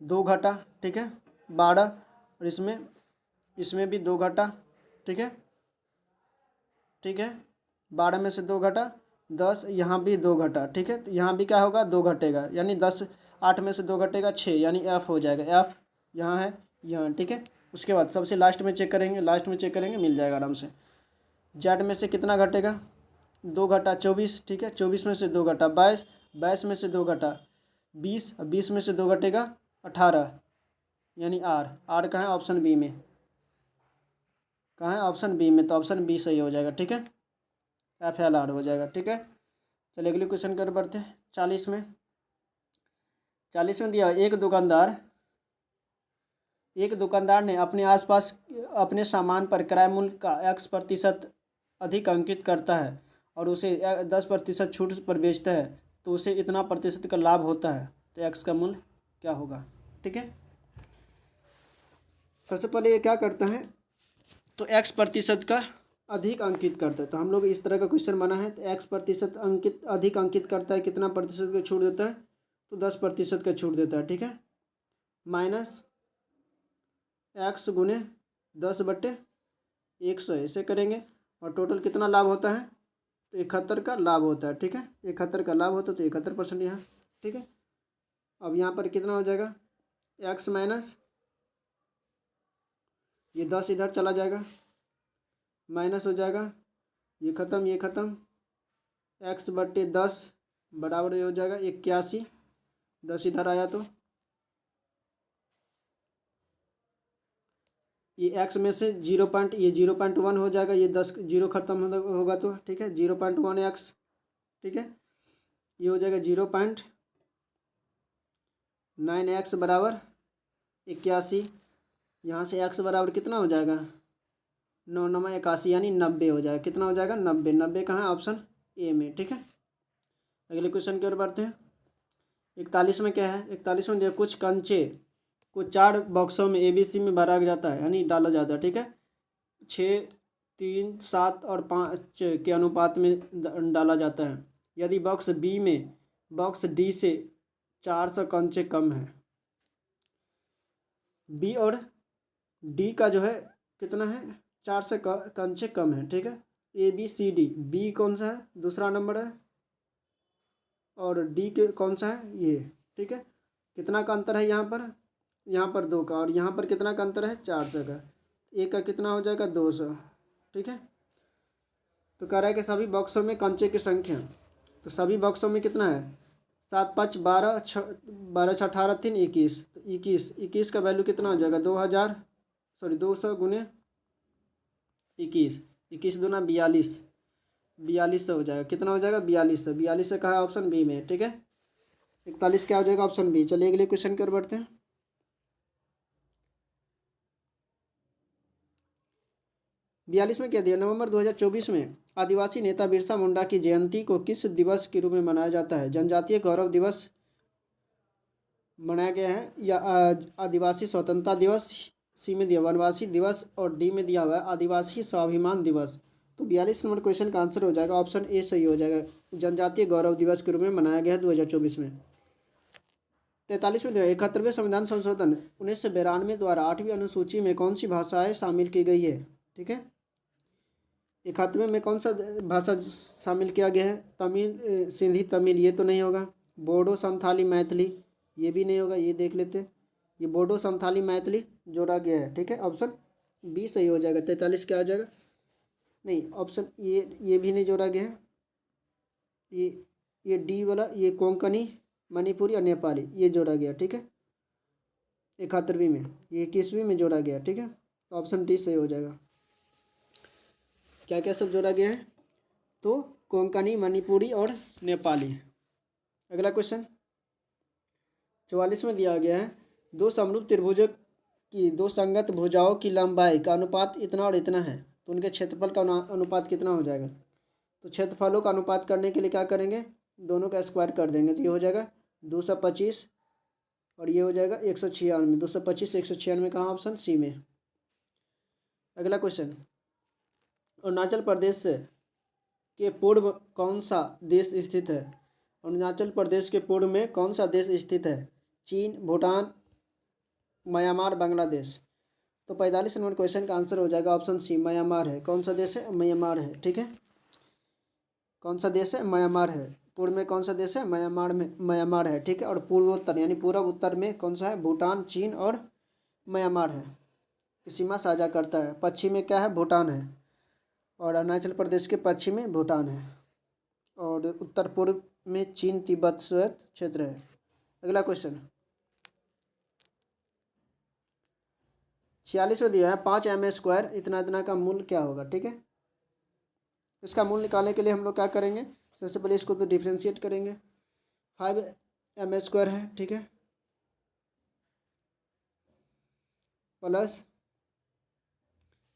2 घटा, ठीक है, 12, और इसमें भी 2 घटा, ठीक है, ठीक है, 12 में से 2 घटा 10, यहाँ भी 2 घटा, ठीक है, तो यहाँ भी क्या होगा 2 घटेगा, यानी 10, 8 में से 2 घटेगा 6, यानी एफ हो जाएगा, एफ यहाँ है यहाँ, ठीक है। उसके बाद सबसे लास्ट में चेक करेंगे, मिल जाएगा आराम से। जेड में से कितना घटेगा, 2 घटा 24, ठीक है, 24 में से 2 घटा 22, 22 में से 2 घटा 20, 20 में से 2 घटेगा 18, यानी आर कहाँ है, ऑप्शन बी में, कहाँ है, ऑप्शन बी में, तो ऑप्शन बी सही हो जाएगा, ठीक है, FLR हो जाएगा, ठीक है। चलिए अगले क्वेश्चन कर बढ़ते हैं। 40 में दिया एक दुकानदार ने अपने आसपास अपने सामान पर क्रय मूल्य का X% अधिक अंकित करता है और उसे 10% छूट पर बेचता है, तो उसे इतना प्रतिशत का लाभ होता है, तो एक्स का मूल्य क्या होगा, ठीक है। सबसे पहले ये क्या करता है, तो X% का अधिक अंकित करता है, तो हम लोग इस तरह का क्वेश्चन बना है, तो X% अधिक अंकित करता है, कितना प्रतिशत का छूट देता है, तो 10% का छूट देता है, ठीक है, -X गुने 10/100, 100 ऐसे करेंगे और टोटल कितना लाभ होता है, तो 71 का लाभ होता है। ठीक है, 71 का लाभ होता है तो 71% यहाँ। ठीक है, अब यहाँ पर कितना हो जाएगा, एक्स माइनस ये 10 इधर चला जाएगा, माइनस हो जाएगा, ये ख़त्म, एक्स बट्टे 10 बराबर ये हो जाएगा 81, 10 इधर आया तो ये एक्स में से 0.1 हो जाएगा, ये 10 जीरो खत्म होगा तो ठीक है 0.1 एक्स। ठीक है, ये हो जाएगा 0.9 एक्स बराबर 81। यहाँ से एक्स बराबर कितना हो जाएगा, 9×9=81 यानी 90 हो जाएगा। कितना हो जाएगा, 90। 90 कहाँ है, ऑप्शन ए में। ठीक है, अगले क्वेश्चन की ओर बढ़ते हैं। 41 में क्या है, 41 में देखो, कुछ कंचे को 4 बॉक्सों में ABC में भरा जाता है यानी डाला जाता है। ठीक है, 6, 3, 7 और 5 के अनुपात में डाला जाता है। यदि बॉक्स बी में बॉक्स डी से 400 कंचे कम है, बी और डी का जो है कितना है, 400 कंचे कम है। ठीक है, ABCD, बी कौन सा है, दूसरा नंबर है, और डी के कौन सा है, ये। ठीक है, कितना का अंतर है यहाँ पर 2 का, और यहाँ पर कितना का अंतर है, 400 का। एक का कितना हो जाएगा, 200। ठीक है, तो कह रहा है कि सभी बॉक्सों में कंचे की संख्या, तो सभी बॉक्सों में कितना है, 7, 5, 12, 12, 6, 18, 3, 21, तो 21 का वैल्यू कितना हो जाएगा, 200 गुने 21, 21 दूना 42, 4200 हो जाएगा। कितना हो जाएगा, 4200। 4200 कहा है ऑप्शन बी में। ठीक है, 41 क्या हो जाएगा, ऑप्शन बी। चलिए अगले क्वेश्चन की ओर बढ़ते हैं। 42 में क्या दिया, नवंबर 2024 में आदिवासी नेता बिरसा मुंडा की जयंती को किस दिवस के रूप में मनाया जाता है। जनजातीय गौरव दिवस मनाया गया है, या आदिवासी स्वतंत्रता दिवस, सी में दिया वनवासी दिवस, और डी में दिया हुआ है आदिवासी स्वाभिमान दिवस। तो 42 नंबर क्वेश्चन का आंसर हो जाएगा ऑप्शन ए सही हो जाएगा, जनजातीय गौरव दिवस के रूप में मनाया गया है 2024 में। 43 में 71वें संविधान संशोधन 1992 द्वारा 8वीं अनुसूची में कौन सी भाषाएं शामिल की गई है। ठीक है, 71वें में कौन सा भाषा शामिल किया गया है, तमिल, सिंधी तमिल, ये तो नहीं होगा। बोडो संथाली मैथिली, ये भी नहीं होगा, ये देख लेते हैं। ये बोडो संथाली मैथिली जोड़ा गया है। ठीक है, ऑप्शन बी सही हो जाएगा। 43 क्या हो जाएगा, नहीं ऑप्शन ये भी नहीं जोड़ा गया है। ये डी वाला, ये कोंकणी, मणिपुरी और नेपाली ये जोड़ा गया। ठीक है, 71वीं में, ये 21वीं में जोड़ा गया। ठीक है, तो ऑप्शन डी सही हो जाएगा। क्या क्या सब जोड़ा गया है, तो कोंकणी, मणिपुरी और नेपाली। अगला क्वेश्चन 44 में दिया गया है, दो समरूप त्रिभुजों की दो संगत भुजाओं की लंबाई का अनुपात इतना और इतना है, तो उनके क्षेत्रफल का अनुपात कितना हो जाएगा। तो क्षेत्रफलों का अनुपात करने के लिए क्या करेंगे, दोनों का स्क्वायर कर देंगे, तो ये हो जाएगा 225 और ये हो जाएगा 196। 225 196 कहाँ, ऑप्शन सी में। अगला क्वेश्चन, अरुणाचल प्रदेश के पूर्व कौन सा देश स्थित है। अरुणाचल प्रदेश के पूर्व में कौन सा देश स्थित है, चीन, भूटान, म्यांमार, बांग्लादेश। तो 45 नंबर क्वेश्चन का आंसर हो जाएगा ऑप्शन सी, म्यांमार है। कौन सा देश है, म्यांमार है। ठीक है, कौन सा देश है, म्यांमार है। पूर्व में कौन सा देश है, म्यांमार है। ठीक है, और पूर्वोत्तर यानी पूर्व उत्तर में कौन सा है, भूटान, चीन और म्यांमार है, सीमा साझा करता है। पश्चिम में क्या है, भूटान है, और अरुणाचल प्रदेश के पश्चिम में भूटान है, और उत्तर पूर्व में चीन, तिब्बत, श्वेत क्षेत्र है। अगला क्वेश्चन 46 में दिया है 5m² इतना इतना का मूल्य क्या होगा। ठीक है, इसका मूल्य निकालने के लिए हम लोग क्या करेंगे, सबसे पहले इसको तो डिफ्रेंशिएट करेंगे। 5m² है। ठीक है, प्लस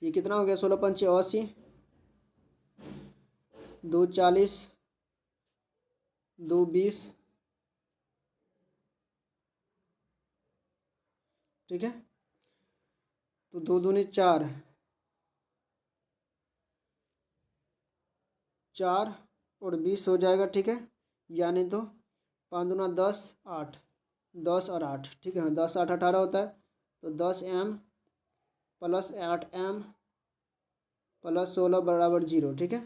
ये कितना हो गया, 16×5 80, 2 40, 2 20। ठीक है, तो 2 दूनी 4, 4 और 20 हो जाएगा। ठीक है, यानी तो 5 दूना 10, 8, 10 और 8। ठीक है, 10 8 18 होता है, तो 10m प्लस 8m प्लस 16 बराबर 0, ठीक है।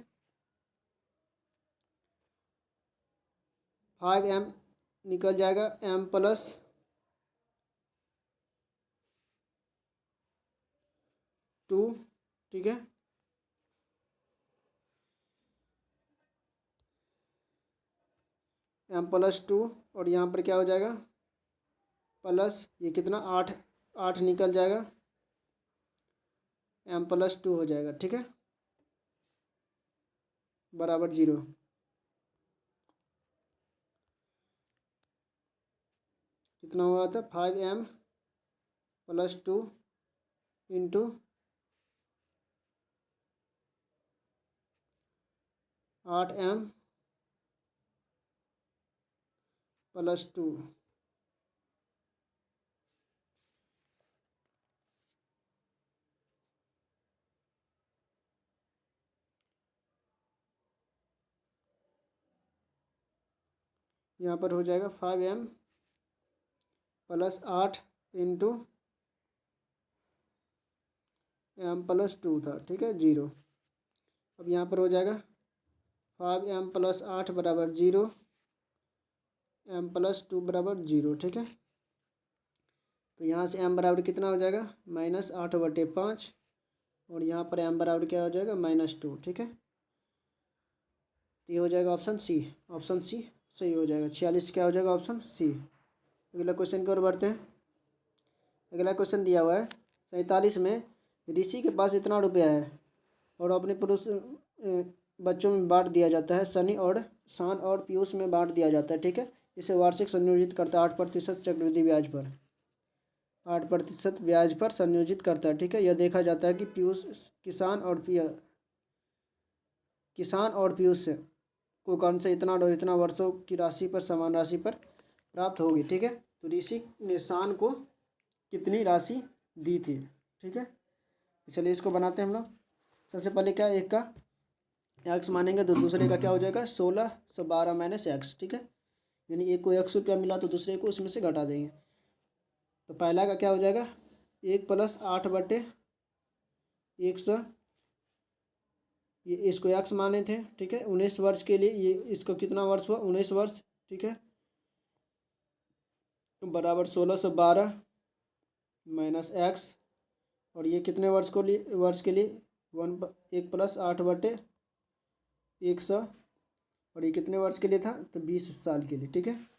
5m निकल जाएगा m प्लस 2, ठीक है। m प्लस 2 और यहाँ पर क्या हो जाएगा प्लस ये कितना 8, 8 निकल जाएगा m प्लस 2 हो जाएगा, ठीक है, बराबर 0। कितना हुआ था 5m plus 2 into 8m plus 2। यहाँ पर हो जाएगा 5m plus 8 into m plus 2 था, ठीक है, 0। अब यहाँ पर हो जाएगा 5m प्लस 8 बराबर 0, m प्लस 2 बराबर 0, ठीक है। तो यहाँ से m बराबर कितना हो जाएगा -8/5 और यहाँ पर m बराबर क्या हो जाएगा -2, ठीक है। तो ये हो जाएगा ऑप्शन सी, ऑप्शन सी सही हो जाएगा। 46 क्या हो जाएगा ऑप्शन सी। अगला क्वेश्चन की ओर बढ़ते हैं। अगला क्वेश्चन दिया हुआ है 47 में ऋषि के पास इतना रुपया है और अपने पुरुष बच्चों में बांट दिया जाता है, सनी और शान और पीयूष में बांट दिया जाता है, ठीक है। इसे वार्षिक संयोजित करता है 8% चक्रवृद्धि ब्याज पर, 8% ब्याज पर संयोजित करता है, ठीक है। यह देखा जाता है कि पीयूष किसान और पीयूष को कौन से इतना वर्षों की राशि पर समान राशि पर प्राप्त होगी, ठीक है। तो ऋषि ने शान को कितनी राशि दी थी, ठीक है। चलिए इसको बनाते हैं हम लोग। सबसे पहले क्या एक का एक्स मानेंगे तो दूसरे का क्या हो जाएगा 1612 माइनस एक्स, ठीक है। यानी एक को 100 रुपया मिला तो दूसरे को उसमें से घटा देंगे। तो पहला का क्या हो जाएगा 1 + 8/100, ये इसको एक्स माने थे, ठीक है। 19 वर्ष के लिए ये इसको कितना वर्ष हुआ 19 वर्ष, ठीक है, बराबर 1612 माइनस एक्स। और ये कितने वर्ष के लिए 1 + 8/100 और ये कितने वर्ष के लिए था तो 20 साल के लिए, ठीक है।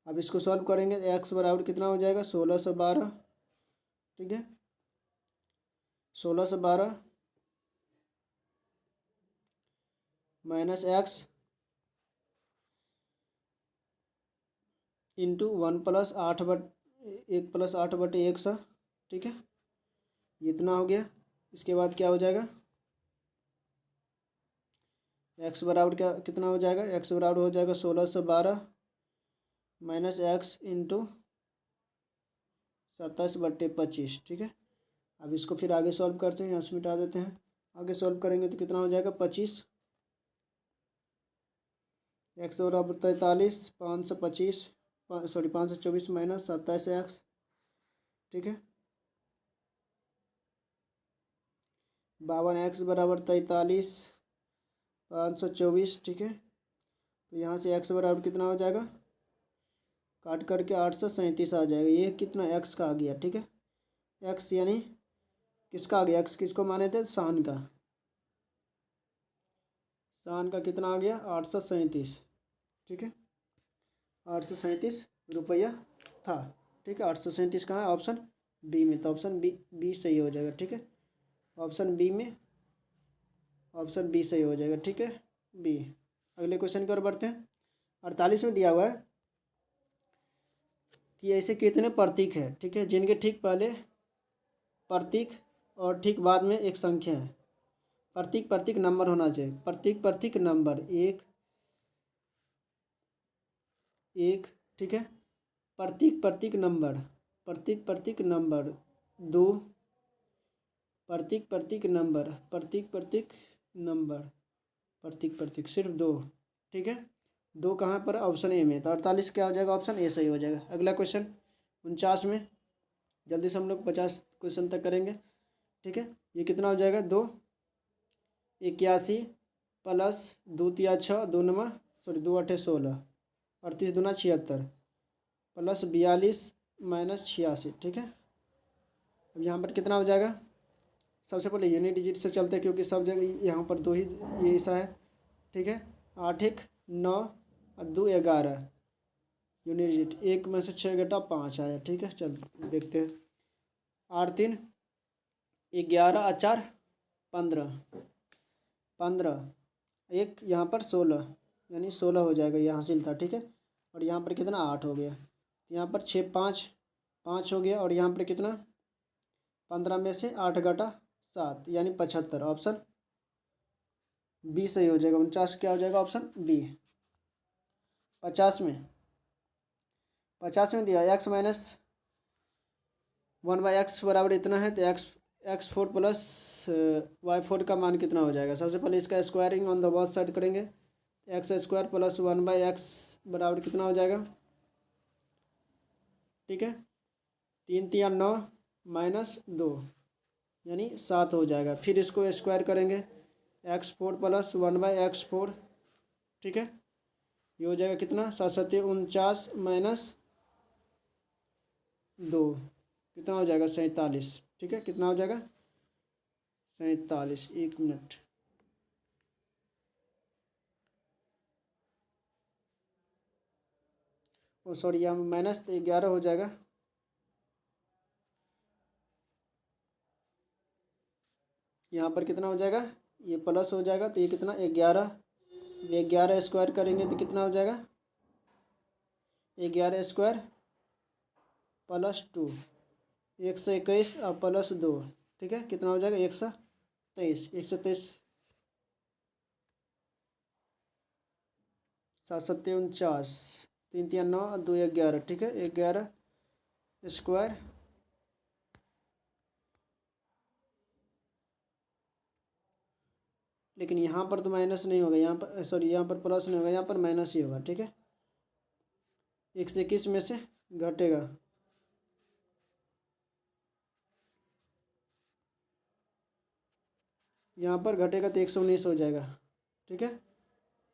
अब इसको सॉल्व करेंगे एक्स बराबर कितना हो जाएगा 1612, ठीक है। 1612 माइनस एक्स इंटू 1 + 8/100, ठीक है। ये इतना हो गया। इसके बाद क्या हो जाएगा एक्स बराबर क्या कितना हो जाएगा एक्स बराबर हो जाएगा 1612 माइनस एक्स इंटू 27/25, ठीक है। अब इसको फिर आगे सॉल्व करते हैं, यहाँ से मिटा देते हैं। आगे सॉल्व करेंगे तो कितना हो जाएगा 25, एक्स बराबर 43, 525 524 माइनस 27 एक्स, ठीक है। 52 एक्स बराबर 43 524, ठीक है। तो यहाँ से एक्स बराबर कितना हो जाएगा काट करके 837 आ जाएगा। ये कितना एक्स का आ गया, ठीक है। एक्स यानी किसका आ गया एक्स किसको माने थे शान का, शान का कितना आ गया 837, ठीक है। 837 रुपया था, ठीक है। 837 कहाँ है ऑप्शन बी में, तो ऑप्शन बी सही हो जाएगा, ठीक है। ऑप्शन बी में ऑप्शन बी सही हो जाएगा, ठीक है, बी। अगले क्वेश्चन की ओर बढ़ते हैं। 48 में दिया हुआ है कि ऐसे कितने प्रतीक हैं, ठीक है, जिनके ठीक पहले प्रतीक और ठीक बाद में एक संख्या है। प्रतीक नंबर होना चाहिए, प्रतीक नंबर एक, ठीक है। प्रतीक नंबर दो, प्रतीक नंबर सिर्फ दो, ठीक है। दो कहाँ पर ऑप्शन ए में, तो 48 क्या हो जाएगा ऑप्शन ए सही हो जाएगा। अगला क्वेश्चन 49 में जल्दी से हम लोग 50 क्वेश्चन तक करेंगे, ठीक है। ये कितना हो जाएगा 281 प्लस 2×3 = 6, 2×9 = 16 प्लस 42 माइनस 86, ठीक है। अब यहाँ पर कितना हो जाएगा, सबसे पहले यूनिट डिजिट से चलते हैं क्योंकि सब जगह यहाँ पर 2 ही ये ऐसा है, ठीक है। 8 × 9 और 2 = 11 यूनिट डिजिट, 1 में से 6 घटा 5 आया, ठीक है। चल देखते हैं। 8 × 3 = 11 और 4 = 15 एक यहाँ पर 16 यानी 16 हो जाएगा, ये हासिल था, ठीक है। और यहाँ पर कितना 8 हो गया, यहाँ पर 6 5 हो गया, और यहाँ पर कितना 15 में से 8 घटा 7 यानी 75, ऑप्शन बी सही हो जाएगा। 49 क्या हो जाएगा, ऑप्शन बी। 50 में दिया x माइनस 1/x बराबर इतना है, तो x4 प्लस y4 का मान कितना हो जाएगा। सबसे पहले इसका squaring on the both side करेंगे, x² प्लस 1/x बराबर कितना हो जाएगा, ठीक है। 3 × 3 = 9 माइनस 2 यानी 7 हो जाएगा। फिर इसको स्क्वायर करेंगे, x4 प्लस 1/x4, ठीक है। ये हो जाएगा कितना 7 × 7 = 49 माइनस 2 कितना हो जाएगा 47, ठीक है। कितना हो जाएगा 47, 1 मिनट। ओ सॉरी, यहाँ माइनस 11 हो जाएगा, यहाँ पर कितना हो जाएगा, ये प्लस हो जाएगा, तो ये कितना 11, 11 स्क्वायर करेंगे तो कितना हो जाएगा 11² प्लस 2 121 और प्लस 2, ठीक है। कितना हो जाएगा 123, 7 × 7 = 49, 3 × 3 = 9 और 2 = 11, ठीक है। 11 स्क्वायर लेकिन यहाँ पर तो माइनस नहीं होगा, यहाँ पर सॉरी यहाँ पर प्लस नहीं होगा, यहाँ पर माइनस ही होगा, ठीक है। 121 में से घटेगा, यहाँ पर घटेगा तो 119 हो जाएगा, ठीक है।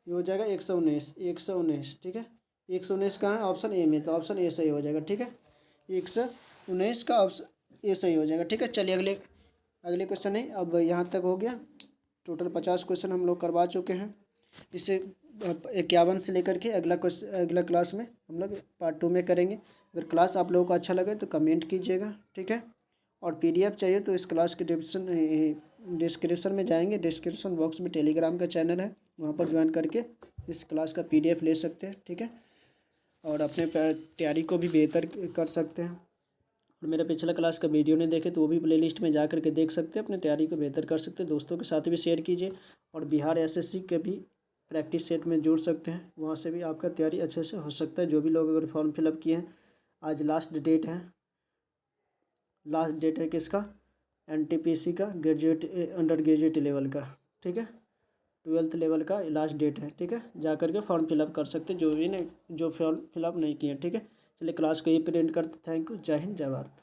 ये हो जाएगा 119, ठीक है। 119 कहाँ है, ऑप्शन ए में, तो ऑप्शन ए सही हो जाएगा, ठीक है। 119 का ऑप्शन ए सही हो जाएगा, ठीक है। चलिए अगले क्वेश्चन है। अब यहाँ तक हो गया, टोटल 50 क्वेश्चन हम लोग करवा चुके हैं। इससे 51 से लेकर के अगला क्लास में हम लोग पार्ट 2 में करेंगे। अगर क्लास आप लोगों को अच्छा लगे तो कमेंट कीजिएगा, ठीक है। और PDF चाहिए तो इस क्लास के डिस्क्रिप्शन में जाएंगे, डिस्क्रिप्शन बॉक्स में टेलीग्राम का चैनल है, वहाँ पर ज्वाइन करके इस क्लास का PDF ले सकते हैं, ठीक है। और अपने तैयारी को भी बेहतर कर सकते हैं। और मेरा पिछला क्लास का वीडियो नहीं देखे तो वो भी प्लेलिस्ट में जा करके देख सकते हैं, अपनी तैयारी को बेहतर कर सकते हैं। दोस्तों के साथ भी शेयर कीजिए, और बिहार SSC के भी प्रैक्टिस सेट में जुड़ सकते हैं, वहाँ से भी आपका तैयारी अच्छे से हो सकता है। जो भी लोग अगर फॉर्म फिलअप किए हैं, आज लास्ट डेट है किसका, NTPC का ग्रेजुएट अंडर ग्रेजुएट लेवल का, ठीक है। 12th लेवल का लास्ट डेट है, ठीक है। जा करके फॉर्म फिलअप कर सकते हैं जो फॉर्म फिलअप नहीं किए हैं, ठीक है। चलिए क्लास को यही प्रिंट करते, थैंक यू, जय हिंद, जय भारत।